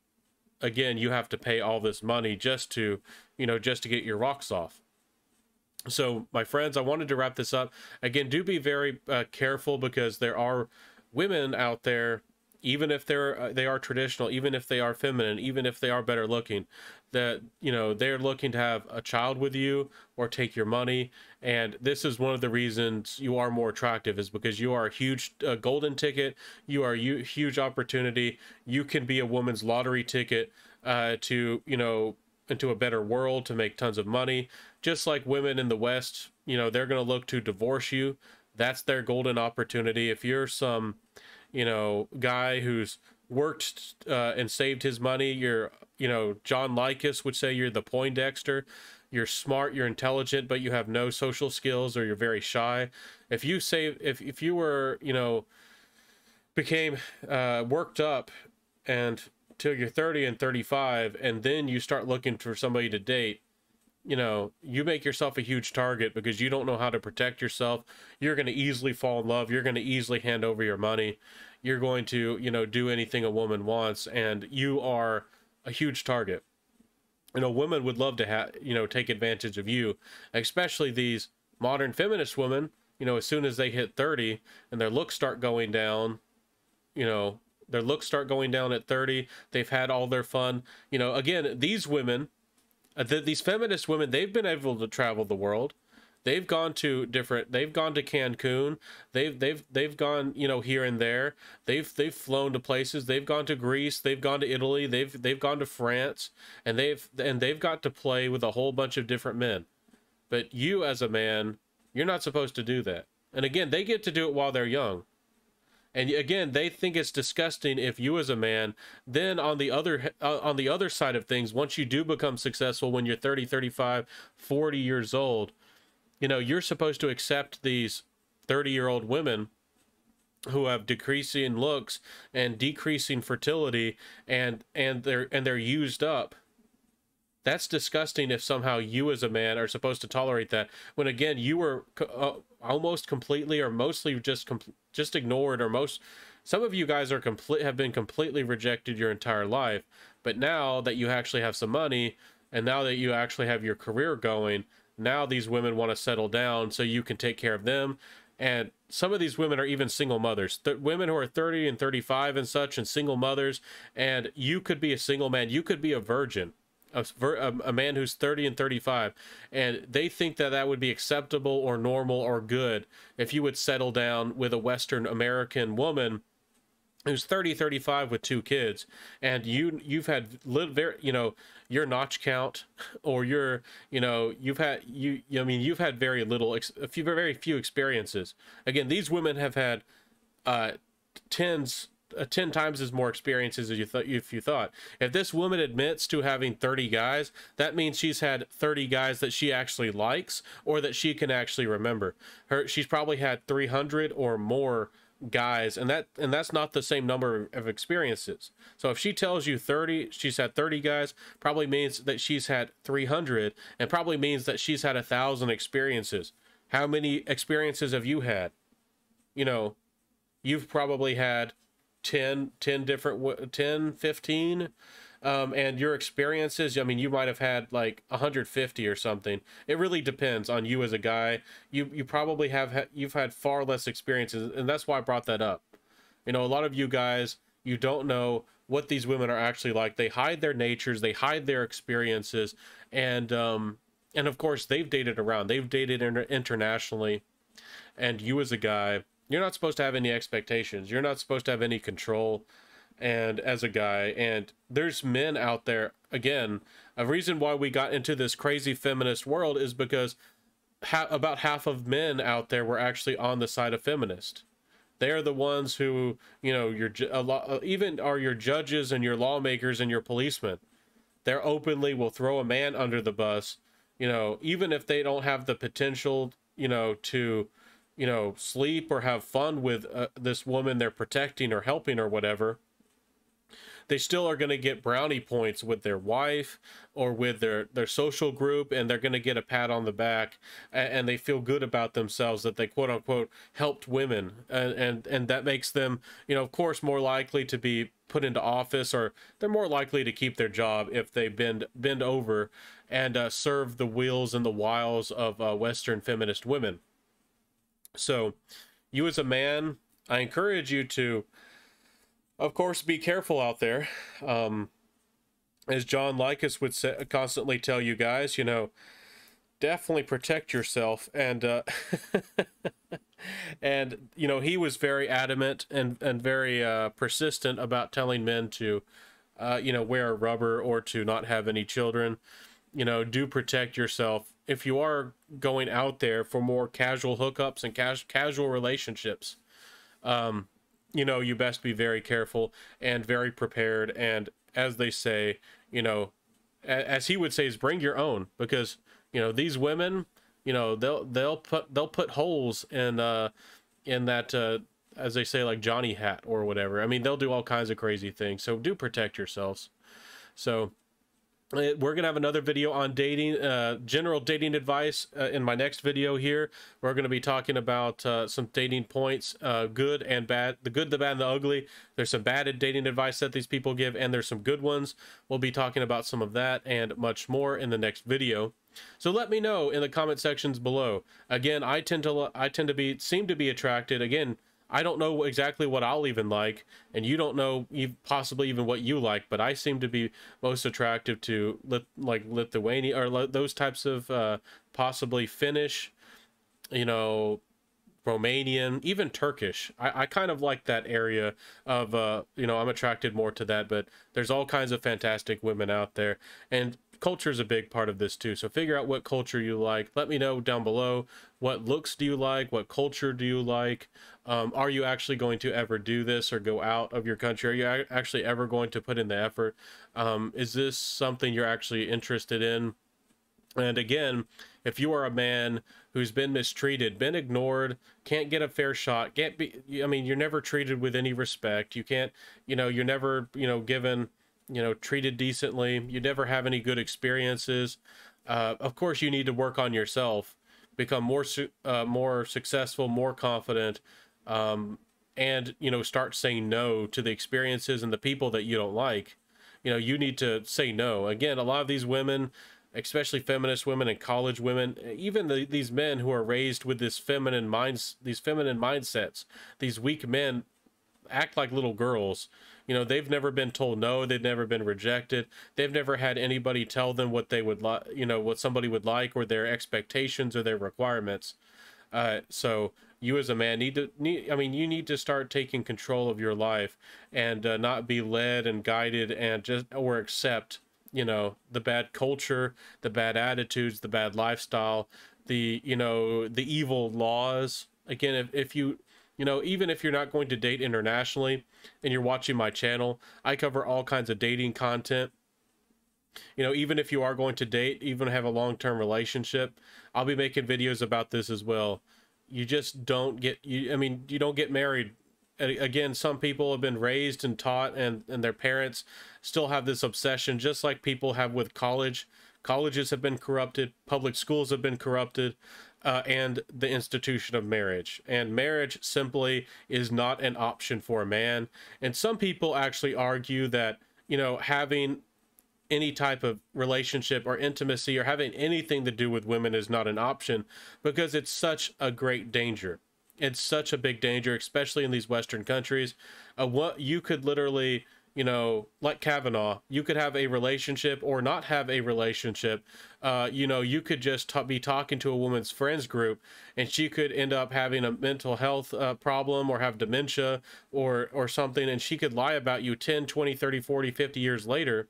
again, you have to pay all this money just to, you know, just to get your rocks off. So my friends, I wanted to wrap this up. Again, do be very careful, because there are women out there, even if they are traditional, even if they are feminine, even if they are better looking, that, you know, they're looking to have a child with you or take your money. And this is one of the reasons you are more attractive, is because you are a huge golden ticket. You are a huge opportunity. You can be a woman's lottery ticket to, you know, into a better world, to make tons of money. Just like women in the West, you know, they're going to look to divorce you. That's their golden opportunity. If you're some, you know, guy who's worked and saved his money, you're, you know, John Likas would say you're the Poindexter. You're smart, you're intelligent, but you have no social skills, or you're very shy. If you save, if you were, you know, became worked up and till you're 30 and 35, and then you start looking for somebody to date, you know, you make yourself a huge target, because you don't know how to protect yourself. You're going to easily fall in love. You're going to easily hand over your money. You're going to, you know, do anything a woman wants, and you are a huge target. You know, women would love to have, you know, take advantage of you, especially these modern feminist women. You know, as soon as they hit 30 and their looks start going down, you know, their looks start going down at 30, they've had all their fun. You know, again, these women, these feminist women, they've been able to travel the world. They've gone to Cancun. They've gone, you know, here and there. They've flown to places. They've gone to Greece. They've gone to Italy. They've gone to France, and they've got to play with a whole bunch of different men. But you as a man, you're not supposed to do that. And again, they get to do it while they're young. And again, they think it's disgusting if you as a man, then on the other side of things, once you do become successful, when you're 30, 35, 40 years old, you know, you're supposed to accept these 30-year-old women who have decreasing looks and decreasing fertility, and they're used up. That's disgusting if somehow you as a man are supposed to tolerate that, when again you were almost completely or mostly just ignored, or some of you guys are have been completely rejected your entire life. But now that you actually have some money, and now that you actually have your career going, now these women want to settle down so you can take care of them. And some of these women are even single mothers, women who are 30 and 35 and such, and single mothers. And you could be a single man, you could be a virgin, a man who's 30 and 35, and they think that that would be acceptable or normal or good if you would settle down with a Western American woman who's 30, 35 with 2 kids, and you've had very, you know, your notch count, or your, you know, you've had very little, very few experiences. Again, these women have had 10 times as more experiences as you thought. If this woman admits to having 30 guys, that means she's had 30 guys that she actually likes, or that she can actually remember. She's probably had 300 or more guys, and that's not the same number of experiences. So if she tells you 30, she's had 30 guys, probably means that she's had 300, and probably means that she's had 1,000 experiences. How many experiences have you had? You know, you've probably had 10 different 10, 15, and your experiences, I mean, you might have had like 150 or something. It really depends on you as a guy. You probably you've had far less experiences, and that's why I brought that up. You know, a lot of you guys, you don't know what these women are actually like. They hide their natures, they hide their experiences, and of course they've dated around, they've dated internationally, and you as a guy, you're not supposed to have any expectations, you're not supposed to have any control. And as a guy, and there's men out there, again, a reason why we got into this crazy feminist world is because about half of men out there were actually on the side of feminist. They're the ones who, you know, even are your judges and your lawmakers and your policemen. They're openly will throw a man under the bus, you know, even if they don't have the potential, you know, to, you know, sleep or have fun with this woman they're protecting or helping or whatever. They still are going to get brownie points with their wife or with their social group, and they're going to get a pat on the back, and they feel good about themselves that they quote unquote helped women, and that makes them, you know, of course, more likely to be put into office, or they're more likely to keep their job if they bend over and serve the wheels and the wiles of Western feminist women. So you as a man, I encourage you to, of course, be careful out there. As John Likas would constantly tell you guys, you know, definitely protect yourself. And and you know, he was very adamant and very persistent about telling men to you know, wear a rubber or to not have any children. You know, do protect yourself if you are going out there for more casual hookups and casual relationships. You know, you best be very careful and very prepared. And as they say, you know, as he would say, is bring your own, because, you know, these women, you know, they'll put holes in that, as they say, like Johnny hat or whatever. I mean, they'll do all kinds of crazy things. So do protect yourselves. So we're gonna have another video on dating, general dating advice, in my next video here. We're gonna be talking about some dating points, good and bad, the good, the bad, and the ugly. There's some bad dating advice that these people give, and there's some good ones. We'll be talking about some of that and much more in the next video. So let me know in the comment sections below. Again, I tend to seem to be attracted. Again, I don't know exactly what I'll even like, and you don't know possibly even what you like, but I seem to be most attractive to like Lithuania or those types of possibly Finnish, you know, Romanian, even Turkish. I kind of like that area of, you know, I'm attracted more to that, but there's all kinds of fantastic women out there, and culture is a big part of this too. So figure out what culture you like. Let me know down below, what looks do you like, what culture do you like. Are you actually going to ever do this or go out of your country? Are you actually ever going to put in the effort? Is this something you're actually interested in? And again, if you are a man who's been mistreated, been ignored, can't get a fair shot, can't be, I mean, you're never treated with any respect, you can't, you know, you're never, you know, given, you know, treated decently, you never have any good experiences, of course you need to work on yourself, become more successful, more confident, and, you know, start saying no to the experiences and the people that you don't like. You know, you need to say no. Again, a lot of these women, especially feminist women and college women, even these men who are raised with these feminine mindsets, these weak men act like little girls. You know, they've never been told no, they've never been rejected, they've never had anybody tell them what they would like, you know, what somebody would like, or their expectations or their requirements. So you as a man you need to start taking control of your life, and not be led and guided and just, or accept, you know, the bad culture, the bad attitudes, the bad lifestyle, the, you know, the evil laws. Again, if you, you know, even if you're not going to date internationally and you're watching my channel, I cover all kinds of dating content. You know, even if you are going to date, even have a long-term relationship, I'll be making videos about this as well. You just don't get, you don't get married. Again, some people have been raised and taught, and their parents still have this obsession, just like people have with college. Colleges have been corrupted, public schools have been corrupted. and the institution of marriage. And marriage simply is not an option for a man. And some people actually argue that, having any type of relationship or intimacy or having anything to do with women is not an option because it's such a great danger. It's such a big danger, especially in these Western countries. What you could literally, like Kavanaugh, you could have a relationship or not have a relationship. You could just be talking to a woman's friends group and she could end up having a mental health problem or have dementia or something. And she could lie about you 10, 20, 30, 40, 50 years later.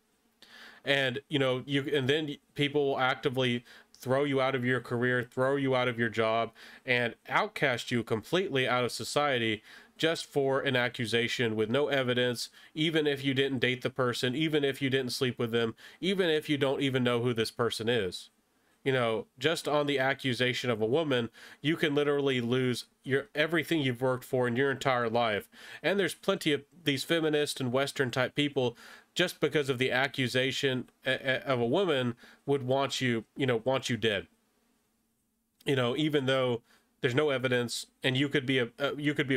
And and then people will actively throw you out of your career, throw you out of your job, and outcast you completely out of society just for an accusation with no evidence, even if you didn't date the person, even if you didn't sleep with them, even if you don't even know who this person is. Just on the accusation of a woman, you can literally lose everything you've worked for in your entire life. And there's plenty of these feminist and Western type people, just because of the accusation of a woman, would want you dead. Even though there's no evidence, and you could be a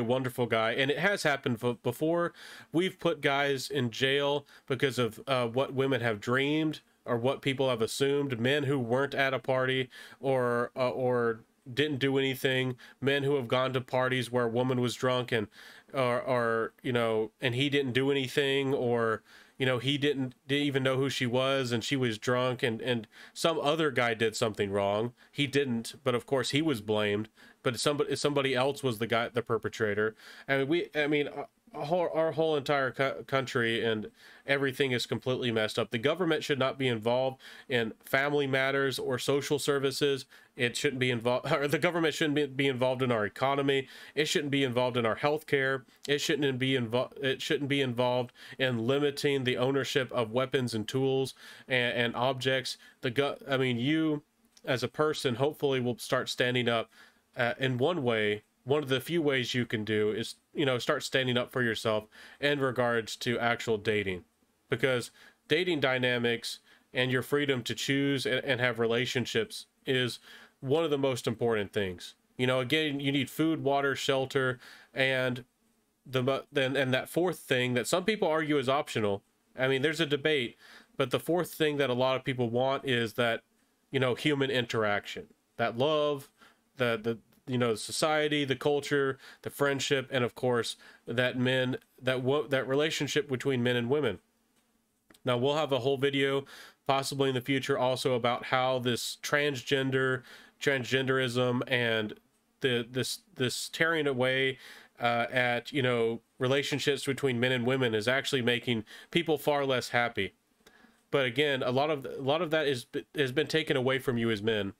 wonderful guy, and it has happened before. We've put guys in jail because of what women have dreamed or what people have assumed. Men who weren't at a party or didn't do anything. Men who have gone to parties where a woman was drunk and and he didn't do anything, or he didn't even know who she was and she was drunk, and some other guy did something wrong. He didn't, but of course he was blamed. But somebody else was the perpetrator. Our whole entire country and everything is completely messed up. The government should not be involved in family matters or social services. It shouldn't be involved, or the government shouldn't be involved in our economy. It shouldn't be involved in our healthcare. It shouldn't be involved in limiting the ownership of weapons and tools and objects. You as a person hopefully will start standing up in one way. One of the few ways you can do is, start standing up for yourself in regards to actual dating, because dating dynamics and your freedom to choose and have relationships is one of the most important things. Again, you need food, water, shelter, and that fourth thing that some people argue is optional. There's a debate, but the fourth thing that a lot of people want is that, human interaction, that love, the society, the culture, the friendship, and of course that relationship between men and women. Now we'll have a whole video possibly in the future also about how this transgenderism and this tearing away at relationships between men and women is actually making people far less happy. But again, a lot of that has been taken away from you as men.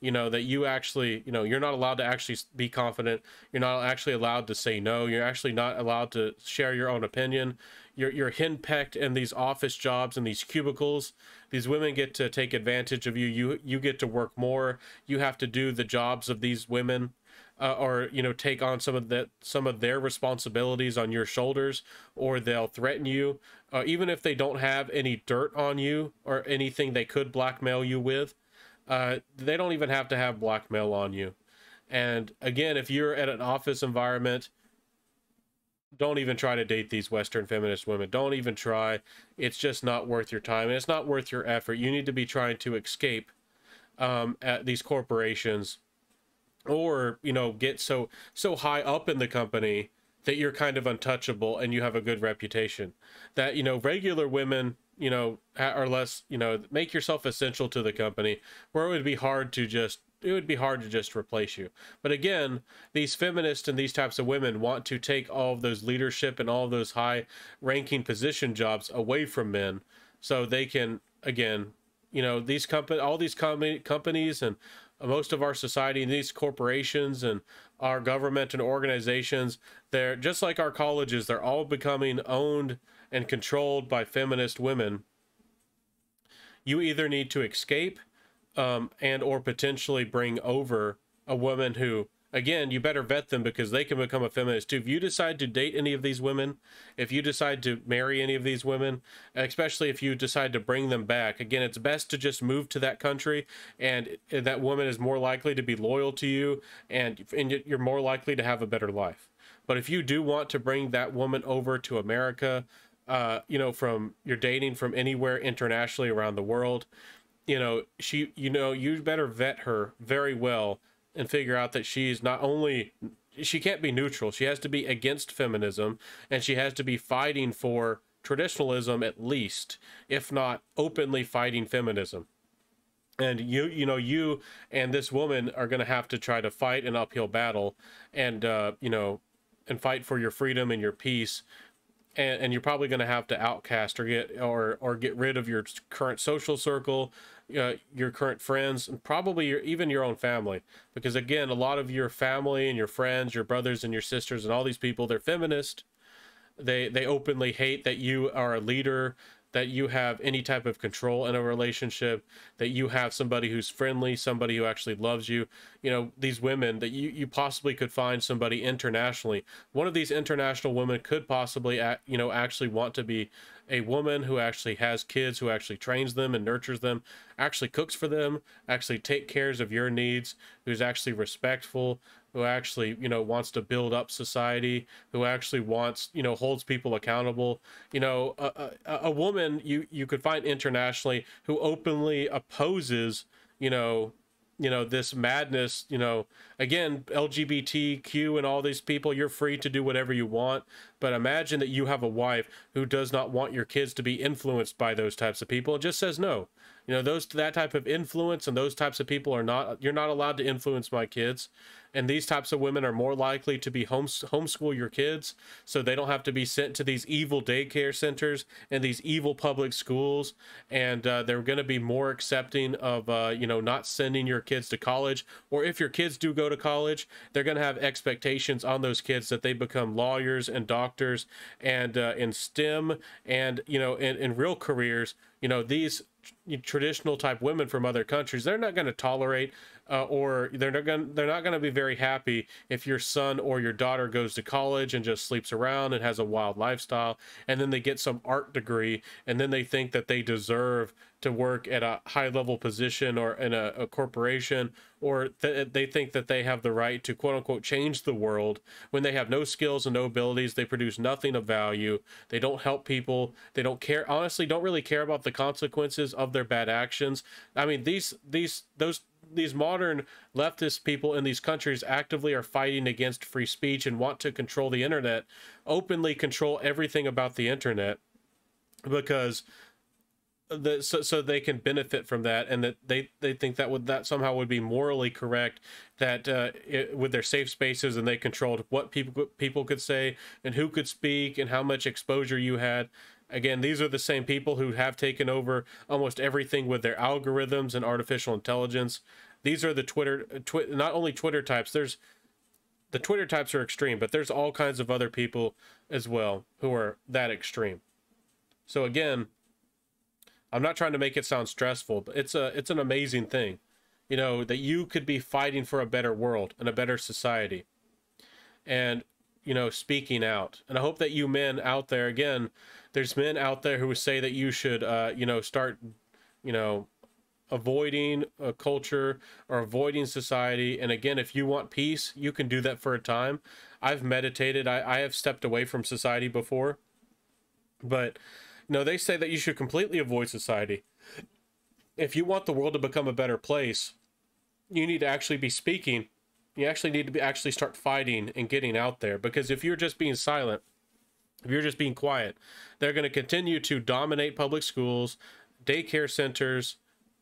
That you actually, you're not allowed to actually be confident. You're not actually allowed to say no. You're actually not allowed to share your own opinion. You're henpecked in these office jobs and these cubicles. These women get to take advantage of you. You get to work more. You have to do the jobs of these women, or take on some of their responsibilities on your shoulders, or they'll threaten you, even if they don't have any dirt on you or anything they could blackmail you with. They don't even have to have blackmail on you. And again, if you're at an office environment, don't even try to date these Western feminist women. Don't even try. It's just not worth your time, and it's not worth your effort. You need to be trying to escape at these corporations, or get so high up in the company that you're kind of untouchable and you have a good reputation, that regular women are less, make yourself essential to the company, where it would be hard to just replace you. But again, these feminists and these types of women want to take all of those leadership and all of those high ranking position jobs away from men, so they can, again, all these companies and most of our society and these corporations and our government and organizations, they're just like our colleges. They're all becoming owned and controlled by feminist women. You either need to escape and or potentially bring over a woman who again, you better vet them because they can become a feminist too. If you decide to date any of these women, if you decide to marry any of these women, especially if you decide to bring them back, again, it's best to just move to that country, and that woman is more likely to be loyal to you, and you're more likely to have a better life. But if you do want to bring that woman over to America, from you're dating from anywhere internationally around the world, you better vet her very well and figure out that she's not only, she can't be neutral, she has to be against feminism, and she has to be fighting for traditionalism at least, if not openly fighting feminism. And you and this woman are going to have to try to fight an uphill battle, and and fight for your freedom and your peace. And you're probably going to have to outcast or get rid of your current social circle, your current friends, and probably even your own family, because again, a lot of your family and your friends, your brothers and your sisters and all these people, they're feminist. They openly hate that you are a leader, that you have any type of control in a relationship, that you have somebody who's friendly, somebody who actually loves you. These women, that you possibly could find somebody internationally. One of these international women could possibly actually want to be a woman who actually has kids, who actually trains them and nurtures them, actually cooks for them, actually take cares of your needs, who's actually respectful, who actually wants to build up society, who actually wants holds people accountable. A woman you could find internationally who openly opposes this madness. Again, LGBTQ and all these people, you're free to do whatever you want, but imagine that you have a wife who does not want your kids to be influenced by those types of people. It just says no. That type of influence and those types of people you're not allowed to influence my kids. And these types of women are more likely to be homeschool your kids, so they don't have to be sent to these evil daycare centers and these evil public schools. And they're going to be more accepting of not sending your kids to college, or if your kids do go to college, they're going to have expectations on those kids that they become lawyers and doctors, and in STEM, and in real careers. These traditional type women from other countries, they're not going to tolerate or they're not going to be very happy if your son or your daughter goes to college and just sleeps around and has a wild lifestyle, and then they get some art degree, and then they think that they deserve to work at a high level position or in a corporation, or they think that they have the right to quote unquote change the world, when they have no skills and no abilities. They produce nothing of value. They don't help people. They don't care, honestly, don't really care about the consequences of their bad actions. I mean, these modern leftist people in these countries actively are fighting against free speech and want to control the internet, openly control everything about the internet, because so they can benefit from that, and that they think that somehow would be morally correct, that with their safe spaces, and they controlled what people could say and who could speak and how much exposure you had. Again, these are the same people who have taken over almost everything with their algorithms and artificial intelligence. These are the not only Twitter types. The Twitter types are extreme, but there's all kinds of other people as well who are that extreme. So again, I'm not trying to make it sound stressful, but it's an amazing thing, that you could be fighting for a better world and a better society, and speaking out. And I hope that you men out there, again, there's men out there who say that you should start avoiding a culture or avoiding society. And again, if you want peace, you can do that for a time. I've meditated. I have stepped away from society before, but they say that you should completely avoid society. If you want the world to become a better place, you need to actually be speaking. You actually need to actually start fighting and getting out there, because if you're just being silent, if you're just being quiet, they're going to continue to dominate public schools, daycare centers,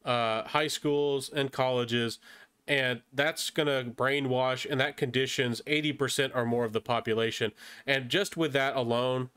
high schools, and colleges, and that's going to brainwash, and that conditions 80% or more of the population. And just with that alone,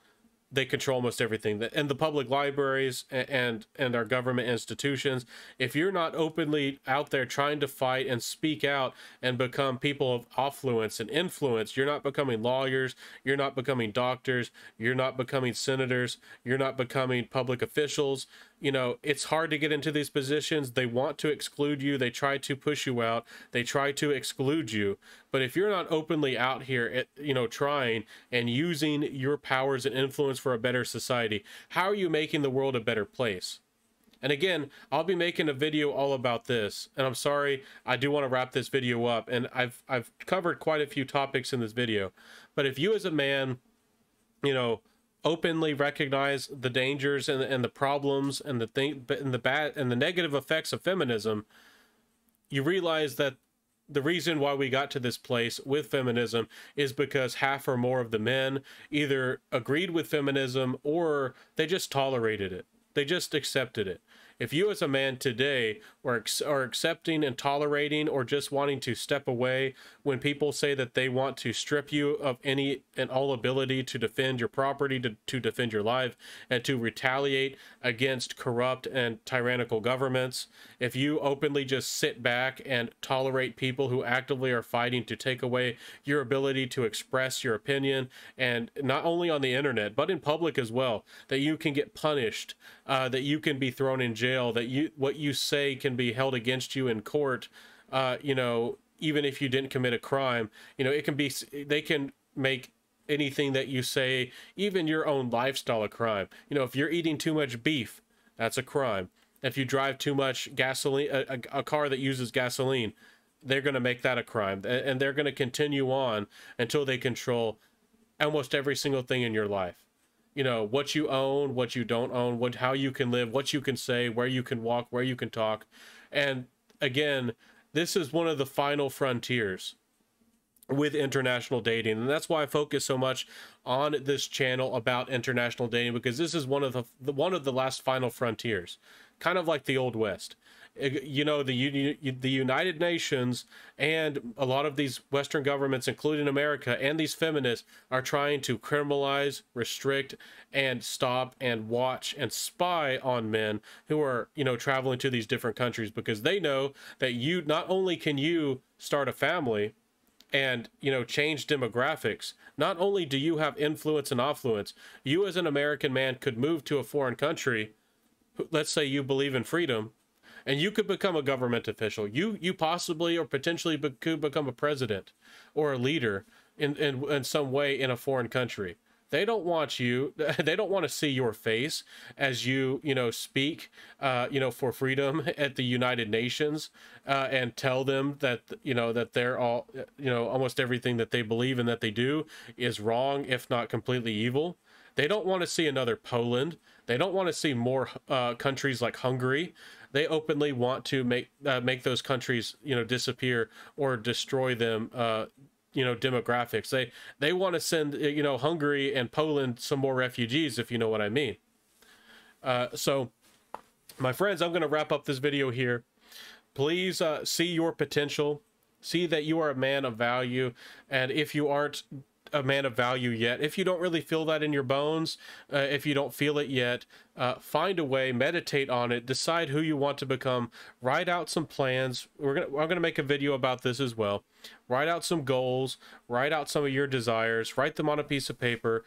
they control almost everything. And the public libraries and our government institutions, if you're not openly out there trying to fight and speak out and become people of affluence and influence, you're not becoming lawyers, you're not becoming doctors, you're not becoming senators, you're not becoming public officials, you know, it's hard to get into these positions. They want to exclude you. They try to push you out. They try to exclude you. But if you're not openly out here, you know, trying and using your powers and influence for a better society, how are you making the world a better place? And again, I'll be making a video all about this. And I'm sorry, I do want to wrap this video up. And I've covered quite a few topics in this video. But if you as a man, you know, openly recognize the dangers and the problems and the bad and the negative effects of feminism, you realize that the reason why we got to this place with feminism is because half or more of the men either agreed with feminism or they just tolerated it. They just accepted it. If you as a man today are accepting and tolerating or just wanting to step away when people say that they want to strip you of any and all ability to defend your property, to defend your life, and to retaliate against corrupt and tyrannical governments, if you openly just sit back and tolerate people who actively are fighting to take away your ability to express your opinion, and not only on the internet, but in public as well, that you can get punished, that you can be thrown in jail, that what you say can be held against you in court, you know, even if you didn't commit a crime, you know, they can make anything that you say, even your own lifestyle, a crime. You know, if you're eating too much beef, that's a crime. If you drive too much gasoline, a car that uses gasoline, they're going to make that a crime, and they're going to continue on until they control almost every single thing in your life. You know, what you own, what you don't own, how you can live, what you can say, where you can walk, where you can talk. And again, this is one of the final frontiers with international dating, and that's why I focus so much on this channel about international dating, because this is one of the last final frontiers, kind of like the Old West. You know, the United Nations and a lot of these Western governments, including America, and these feminists are trying to criminalize, restrict, and stop and watch and spy on men who are, you know, traveling to these different countries, because they know that you not only can you start a family and, you know, change demographics, not only do you have influence and affluence, you as an American man could move to a foreign country. Let's say you believe in freedom, and you could become a government official. You possibly or potentially could become a president or a leader in some way in a foreign country. They don't want you, they don't want to see your face as you know, speak, you know, for freedom at the United Nations, and tell them that, you know, that they're all, you know, almost everything that they believe and that they do is wrong, if not completely evil. They don't want to see another Poland. They don't want to see more countries like Hungary. They openly want to make those countries, you know, disappear or destroy them, you know, demographics. They want to send, you know, Hungary and Poland some more refugees, if you know what I mean. So, my friends, I'm going to wrap up this video here. Please see your potential. See that you are a man of value. And if you aren't a man of value yet, if you don't really feel that in your bones, if you don't feel it yet, find a way, meditate on it, decide who you want to become, write out some plans. I'm gonna make a video about this as well. Write out some goals, write out some of your desires, write them on a piece of paper,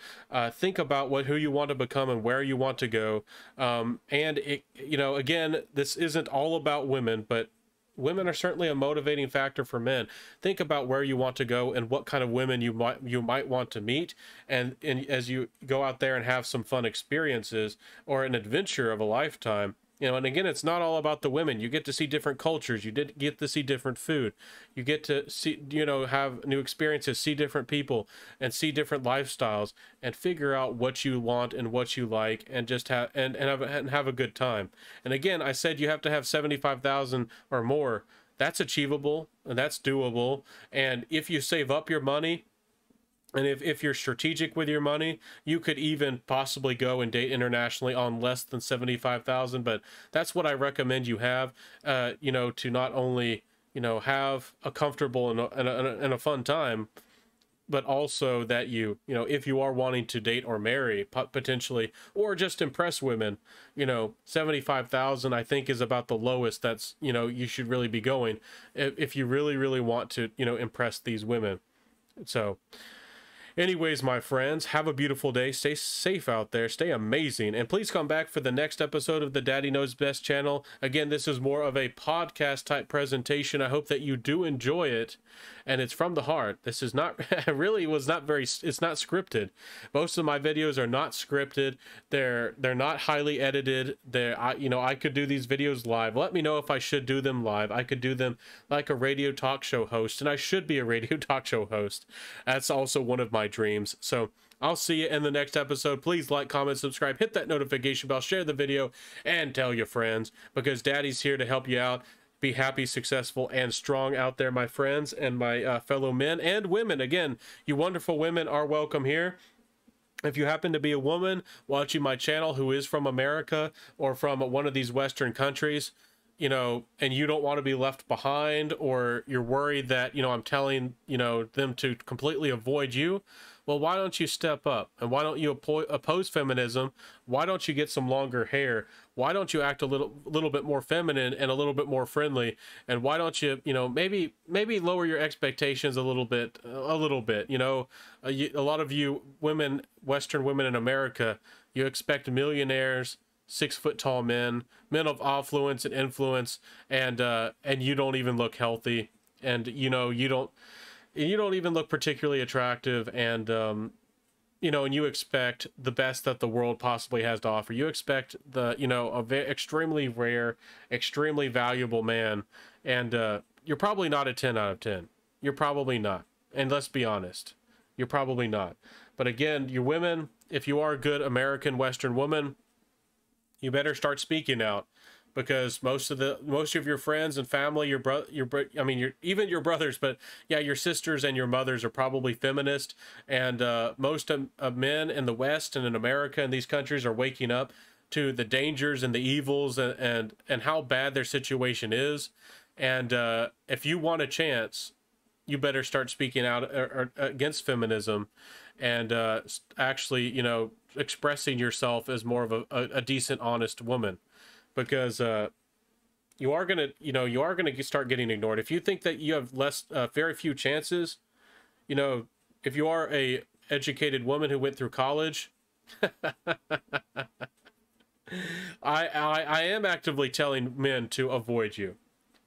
think about who you want to become and where you want to go. And it, you know, again, this isn't all about women, but women are certainly a motivating factor for men. Think about where you want to go and what kind of women you might want to meet, and as you go out there and have some fun experiences or an adventure of a lifetime. You know, and again, it's not all about the women. You get to see different cultures. You get to see different food. You get to see, you know, have new experiences, see different people, and see different lifestyles, and figure out what you want and what you like, and just have and have a good time. And again, I said you have to have 75,000 or more. That's achievable and that's doable. And if you save up your money, and if you're strategic with your money, you could even possibly go and date internationally on less than 75,000. But that's what I recommend you have, you know, to not only, you know, have a comfortable and a fun time, but also that you know, if you are wanting to date or marry potentially, or just impress women, you know, 75,000 I think is about the lowest that's, you know, you should really be going if you really want to, you know, impress these women. So Anyways, my friends, have a beautiful day. Stay safe out there. Stay amazing. And please come back for the next episode of the Daddy Knows Best channel. Again, this is more of a podcast type presentation. I hope that you do enjoy it. And it's from the heart. This is not, really was not very, it's not scripted. Most of my videos are not scripted. They're not highly edited. I could do these videos live. Let me know if I should do them live. I could do them like a radio talk show host, and I should be a radio talk show host. That's also one of my dreams. So I'll see you in the next episode. Please like, comment, subscribe, hit that notification bell, share the video, and tell your friends, because Daddy's here to help you out. Be happy, successful, and strong out there, my friends and my fellow men and women. Again, you wonderful women are welcome here. If you happen to be a woman watching my channel who is from America or from one of these Western countries, and you don't want to be left behind, or you're worried that, I'm telling, them to completely avoid you, well, why don't you step up? And why don't you oppose feminism? Why don't you get some longer hair? Why don't you act a little bit more feminine and a little bit more friendly? And why don't you, maybe lower your expectations a little bit. A lot of you women, Western women in America, you expect millionaires, 6-foot-tall men of affluence and influence, and you don't even look healthy, and you don't even look particularly attractive, and and you expect the best that the world possibly has to offer. You expect extremely rare, extremely valuable man, and you're probably not a 10 out of 10. You're probably not. And let's be honest, you're probably not. But again, you women, if you are a good American Western woman, you better start speaking out, because most of your friends and family, even your brothers, but yeah, your sisters and your mothers are probably feminist, and most of men in the West and in America and these countries are waking up to the dangers and the evils and how bad their situation is. And if you want a chance, you better start speaking out against feminism, and actually, expressing yourself as more of a decent, honest woman, because you are gonna start getting ignored if you think that you have very few chances. If you are a educated woman who went through college, I am actively telling men to avoid you,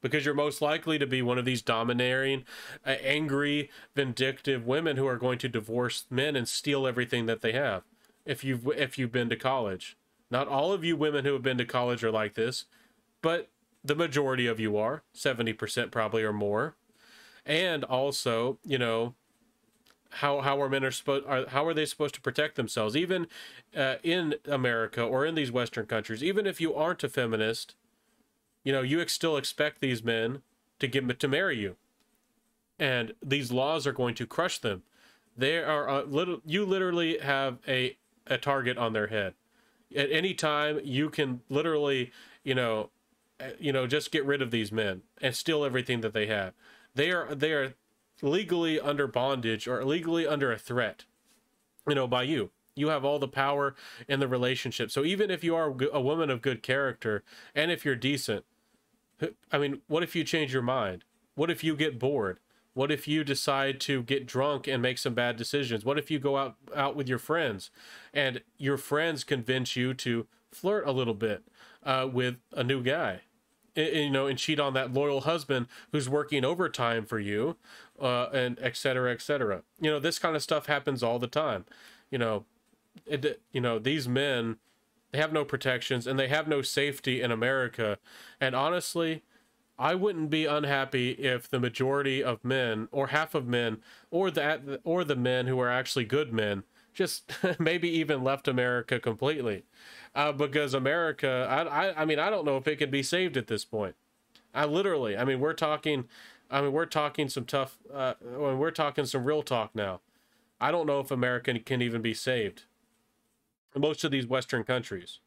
because you're most likely to be one of these domineering, angry, vindictive women who are going to divorce men and steal everything that they have. If you've been to college, not all of you women who have been to college are like this, but the majority of you are, 70% probably or more. And also, how are they supposed to protect themselves, even in America or in these Western countries? Even if you aren't a feminist, you still expect these men to marry you, and these laws are going to crush them. They are you literally have a target on their head. At any time, you can literally, just get rid of these men and steal everything that they have. They are legally under bondage, or legally under a threat, by you. You have all the power in the relationship. So even if you are a woman of good character, and if you're decent, what if you change your mind? What if you get bored? What if you decide to get drunk and make some bad decisions? What if you go out with your friends, and your friends convince you to flirt a little bit with a new guy, and cheat on that loyal husband who's working overtime for you, and et cetera, et cetera. This kind of stuff happens all the time. These men, they have no protections, and they have no safety in America. And honestly, I wouldn't be unhappy if the majority of men, or half of men, or the men who are actually good men, just maybe even left America completely, because America, I don't know if it can be saved at this point. We're talking some tough, we're talking some real talk now. I don't know if America can even be saved. Most of these Western countries,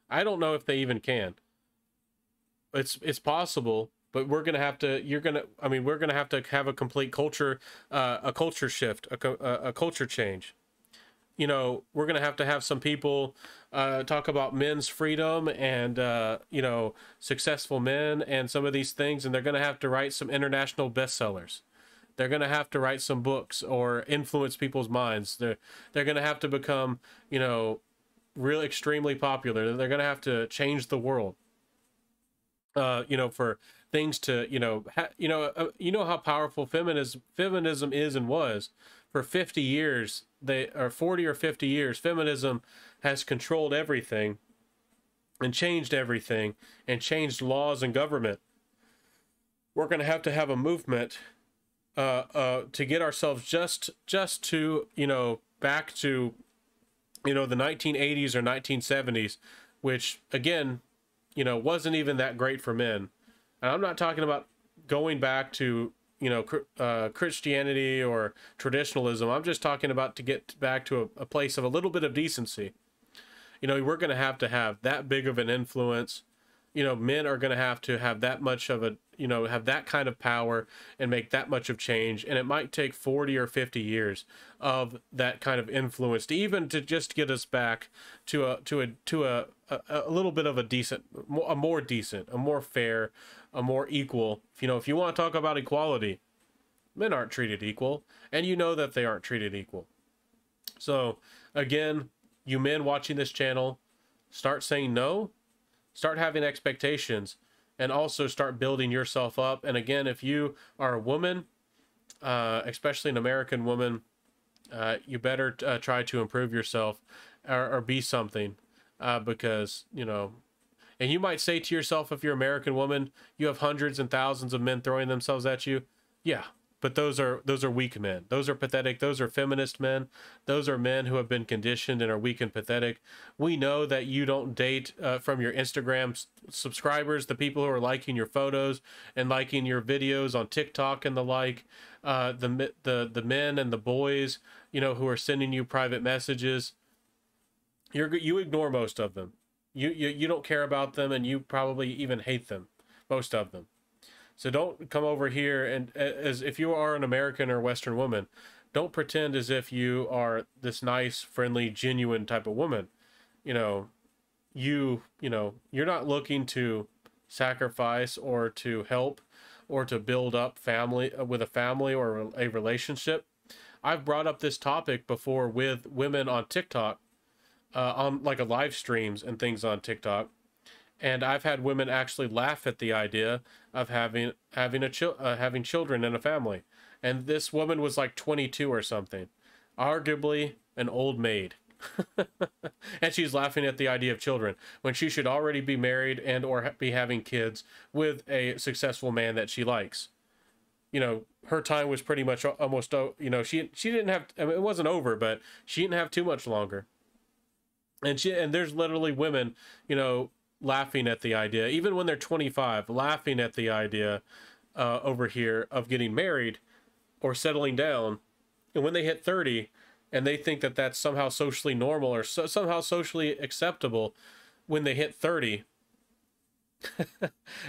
I don't know if they even can. It's possible, but we're gonna have to. We're gonna have to have a complete culture, a culture shift, a culture change. We're gonna have to have some people talk about men's freedom and successful men and some of these things, and they're gonna have to write some international bestsellers. They're going to have to write some books or influence people's minds. They're going to have to become, you know, real extremely popular. They're going to have to change the world. You know, for things to, you know how powerful feminism is and was for 50 years. They are 40 or 50 years. Feminism has controlled everything and changed everything and changed laws and government. We're going to have a movement to get ourselves just to, you know, back to, you know, the 1980s or 1970s, which again, you know, wasn't even that great for men. And I'm not talking about going back to, you know, Christianity or traditionalism. I'm just talking about to get back to a place of a little bit of decency. You know, we're going to have that big of an influence. You know, men are going to have that much of a, you know, have that kind of power and make that much of change. And it might take 40 or 50 years of that kind of influence to even to just get us back to a little bit of a decent, a more decent, a more fair, a more equal. You know, if you want to talk about equality, men aren't treated equal, and you know that they aren't treated equal. So again, you men watching this channel, start saying no, start having expectations, and also start building yourself up. And again, if you are a woman, especially an American woman, you better try to improve yourself or be something, because, you know, and you might say to yourself, if you're an American woman, you have hundreds and thousands of men throwing themselves at you. Yeah, but those are weak men. Those are pathetic. Those are feminist men. Those are men who have been conditioned and are weak and pathetic. We know that you don't date from your Instagram subscribers, the people who are liking your photos and liking your videos on TikTok and the like, the men and the boys, you know, who are sending you private messages. You ignore most of them. You don't care about them, and you probably even hate them, most of them. So don't come over here and, as if you are an American or Western woman, don't pretend as if you are this nice, friendly, genuine type of woman. You know, you know, you're not looking to sacrifice or to help or to build up family with a family or a relationship. I've brought up this topic before with women on TikTok, on like a live streams and things on TikTok. And I've had women actually laugh at the idea of having children in a family. And this woman was like 22 or something, arguably an old maid. And she's laughing at the idea of children when she should already be married and or be having kids with a successful man that she likes. You know, her time was pretty much almost, you know, she didn't have, I mean, it wasn't over, but she didn't have too much longer. And there's literally women, you know, laughing at the idea, even when they're 25, laughing at the idea over here of getting married or settling down. And when they hit 30 and they think that that's somehow socially normal or somehow socially acceptable when they hit 30,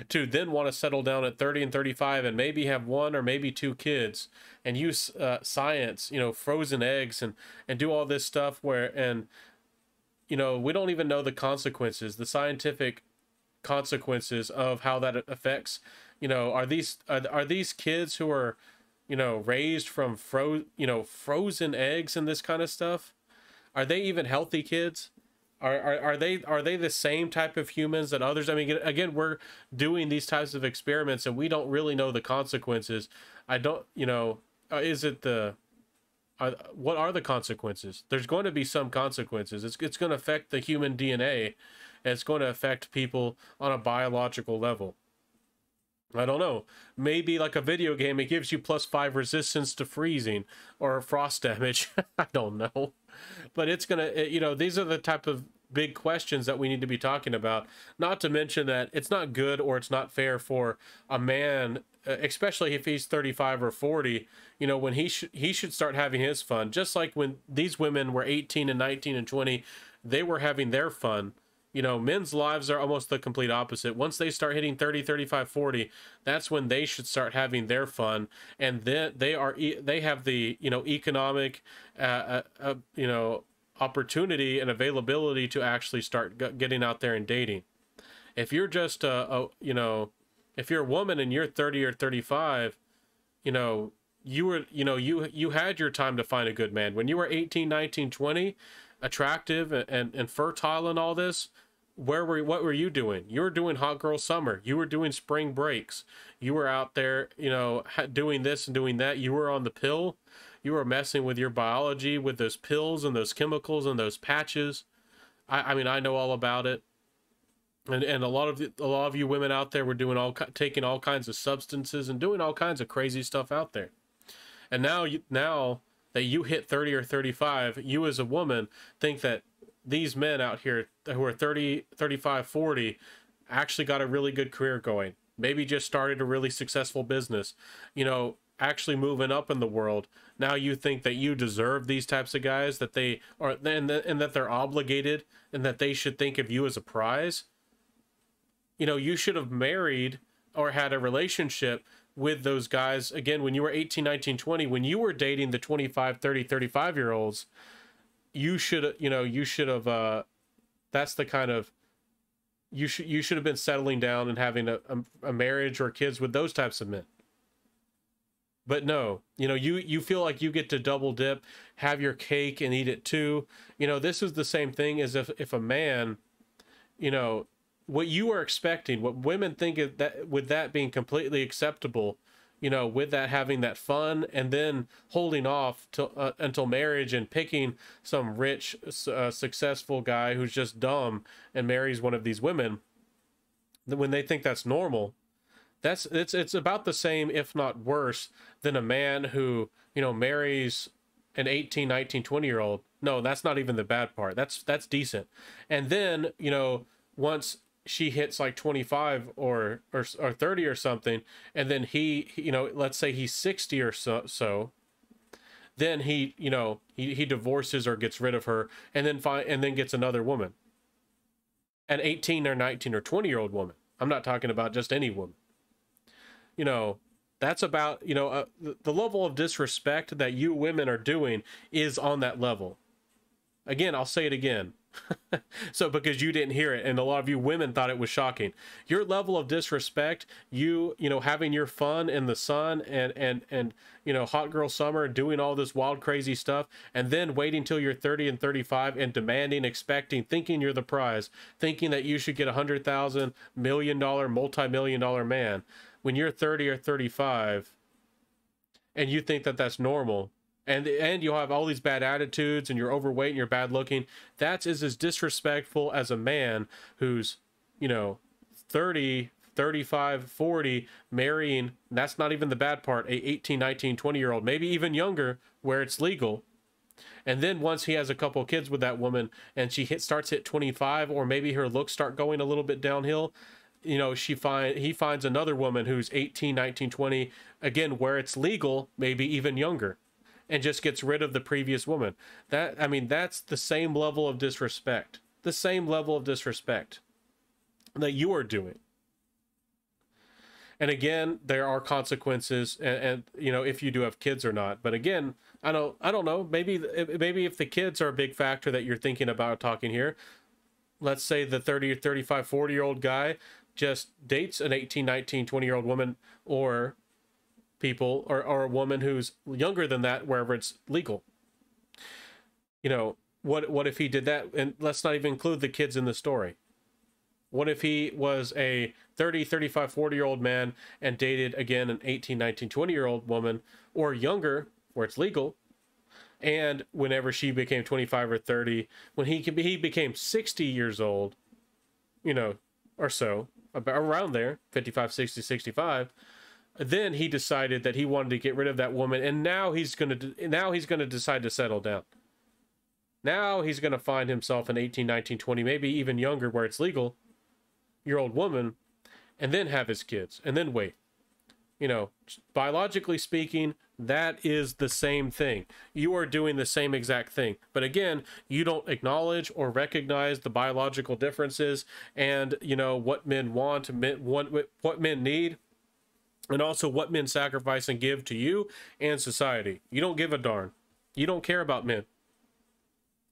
to then want to settle down at 30 and 35 and maybe have one or maybe two kids and use science, you know, frozen eggs and do all this stuff and you know, we don't even know the consequences, the scientific consequences of how that affects, you know, are these kids who are, you know, raised from frozen eggs and this kind of stuff, are they even healthy kids? Are they the same type of humans that others? I mean, again, we're doing these types of experiments and we don't really know the consequences. I don't, you know, is it the what are the consequences? There's going to be some consequences. It's going to affect the human DNA, and it's going to affect people on a biological level. I don't know. Maybe like a video game, it gives you +5 resistance to freezing or frost damage. I don't know. But it's going to, you know, these are the type of big questions that we need to be talking about. Not to mention that it's not good or it's not fair for a man, especially if he's 35 or 40, you know, when he should start having his fun. Just like when these women were 18 and 19 and 20, they were having their fun. You know, men's lives are almost the complete opposite. Once they start hitting 30, 35, 40, that's when they should start having their fun. And then they have the, you know, economic, you know, opportunity and availability to actually start getting out there and dating. If you're just you know, if you're a woman and you're 30 or 35, you know, you were, you know, you had your time to find a good man when you were 18, 19, 20, attractive and fertile and all this. What were you doing? You were doing hot girl summer. You were doing spring breaks. You were out there, you know, doing this and doing that. You were on the pill. You were messing with your biology with those pills and those chemicals and those patches. I mean, I know all about it. And a lot of you women out there were doing taking all kinds of substances and doing all kinds of crazy stuff out there. And now that you hit 30 or 35, you as a woman think that these men out here who are 30, 35, 40 actually got a really good career going. Maybe just started a really successful business, you know, actually moving up in the world. Now you think that you deserve these types of guys, that they are, and that they're obligated and that they should think of you as a prize. You know, you should have married or had a relationship with those guys again when you were 18, 19, 20, when you were dating the 25, 30, 35 year olds. You should, you know, you should have, that's the kind of, you should have been settling down and having a marriage or kids with those types of men. But no, you know, you feel like you get to double dip, have your cake and eat it too. You know, this is the same thing as if a man, you know, what you are expecting, what women think of that, with that being completely acceptable, you know, with that having that fun and then holding off till until marriage and picking some rich, successful guy who's just dumb and marries one of these women, when they think that's normal, it's about the same, if not worse, than a man who, you know, marries an 18, 19, 20-year-old. No, that's not even the bad part. That's decent. And then, you know, once she hits like 25 or 30 or something, and then he, you know, let's say he's 60 or so, then he, you know, he divorces or gets rid of her and then gets another woman, an 18 or 19 or 20-year-old woman. I'm not talking about just any woman. You know, that's about, you know, the level of disrespect that you women are doing is on that level. Again, I'll say it again. So because you didn't hear it and a lot of you women thought it was shocking, your level of disrespect, you know, having your fun in the sun and you know, hot girl summer, doing all this wild crazy stuff, and then waiting till you're 30 and 35 and demanding, expecting, thinking you're the prize, thinking that you should get $100,000 million multi-million-dollar man when you're 30 or 35, and you think that that's normal. And you'll have all these bad attitudes and you're overweight and you're bad looking. That is as disrespectful as a man who's, you know, 30, 35, 40, marrying, that's not even the bad part, a 18, 19, 20-year-old, maybe even younger, where it's legal. And then once he has a couple of kids with that woman and she starts at 25, or maybe her looks start going a little bit downhill, you know, he finds another woman who's 18, 19, 20, again, where it's legal, maybe even younger, and just gets rid of the previous woman. That, I mean, that's the same level of disrespect. The same level of disrespect that you are doing. And again, there are consequences, and you know, if you do have kids or not. But again, I don't know. Maybe if the kids are a big factor that you're thinking about talking here, let's say the 30, 35, 40-year-old guy just dates an 18, 19, 20-year-old woman, or people, or a woman who's younger than that, wherever it's legal. You know, what if he did that? And let's not even include the kids in the story. What if he was a 30, 35, 40-year-old man and dated, again, an 18, 19, 20-year-old woman, or younger, where it's legal, and whenever she became 25 or 30, when he became 60 years old, you know, or so, about around there, 55, 60, 65, then he decided that he wanted to get rid of that woman, and now he's going to decide to settle down. Now he's going to find himself an 18, 19, 20, maybe even younger, where it's legal, year old woman, and then have his kids, and then wait. You know, biologically speaking, that is the same thing. You are doing the same exact thing. But again, you don't acknowledge or recognize the biological differences and, you know, what men want, what men need, and also what men sacrifice and give to you and society. You don't give a darn. You don't care about men.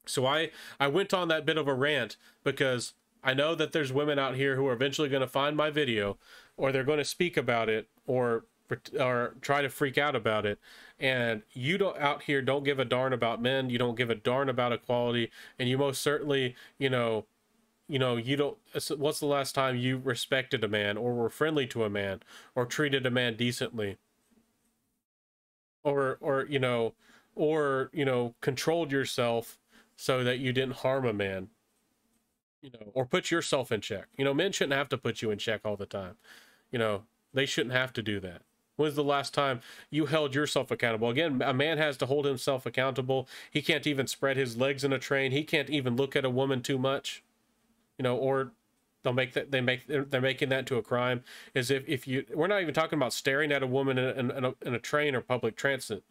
So I went on that bit of a rant because I know that there's women out here who are eventually going to find my video, or they're going to speak about it, or or try to freak out about it. And you don't out here don't give a darn about men, you don't give a darn about equality, and you most certainly, you don't. What's the last time you respected a man, or were friendly to a man, or treated a man decently, or controlled yourself so that you didn't harm a man, or put yourself in check? Men shouldn't have to put you in check all the time. They shouldn't have to do that. When's the last time you held yourself accountable? Again, a man has to hold himself accountable. He can't even spread his legs in a train. He can't even look at a woman too much, or they're making that to a crime. As if we're not even talking about staring at a woman in a train or public transit,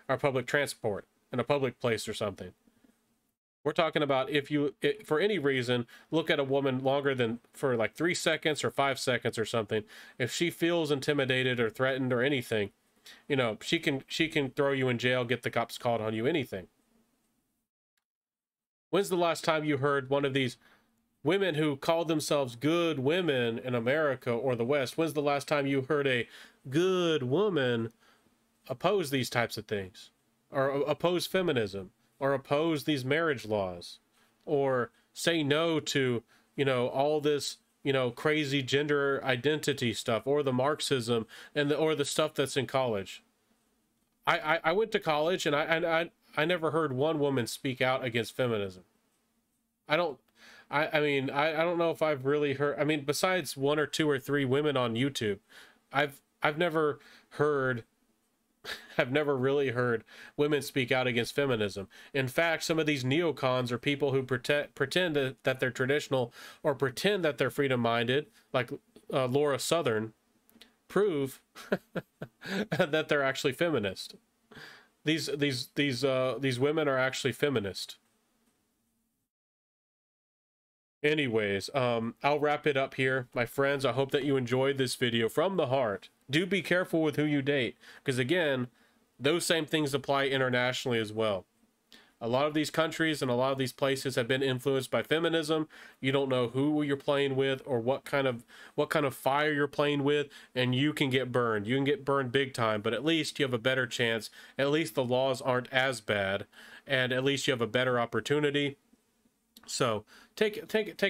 or public transport in a public place or something. We're talking about if for any reason, look at a woman longer than for like 3 seconds or 5 seconds or something. If she feels intimidated or threatened or anything, she can throw you in jail, get the cops called on you, anything. When's the last time you heard one of these women who called themselves good women in America or the West? When's the last time you heard a good woman oppose these types of things, or oppose feminism, or oppose these marriage laws, or say no to, all this, crazy gender identity stuff, or the Marxism or the stuff that's in college? I went to college, and I never heard one woman speak out against feminism. I don't know if I've really heard, besides 1 or 2 or 3 women on YouTube, I've never really heard women speak out against feminism. In fact, some of these neocons are people who pretend that they're traditional, or pretend that they're freedom-minded, like Laura Southern, prove that they're actually feminist. These women are actually feminist. Anyways, I'll wrap it up here, my friends. I hope that you enjoyed this video from the heart. Do be careful with who you date, because again, those same things apply internationally as well. A lot of these countries and a lot of these places have been influenced by feminism. You don't know who you're playing with, or what kind of fire you're playing with, and you can get burned. You can get burned big time, but at least you have a better chance. At least the laws aren't as bad, and at least you have a better opportunity. So take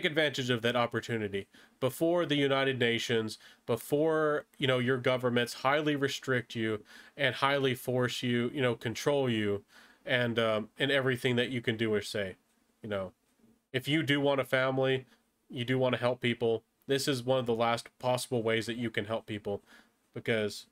advantage of that opportunity before the United Nations, before your governments highly restrict you and highly force you, control you, and everything that you can do or say. If you do want a family, you do want to help people, this is one of the last possible ways that you can help people, because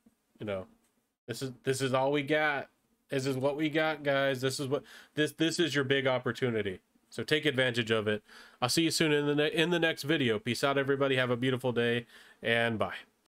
this is all we got. This is what we got, guys. This is your big opportunity. So take advantage of it. I'll see you soon in the next video. Peace out, everybody. Have a beautiful day, and bye.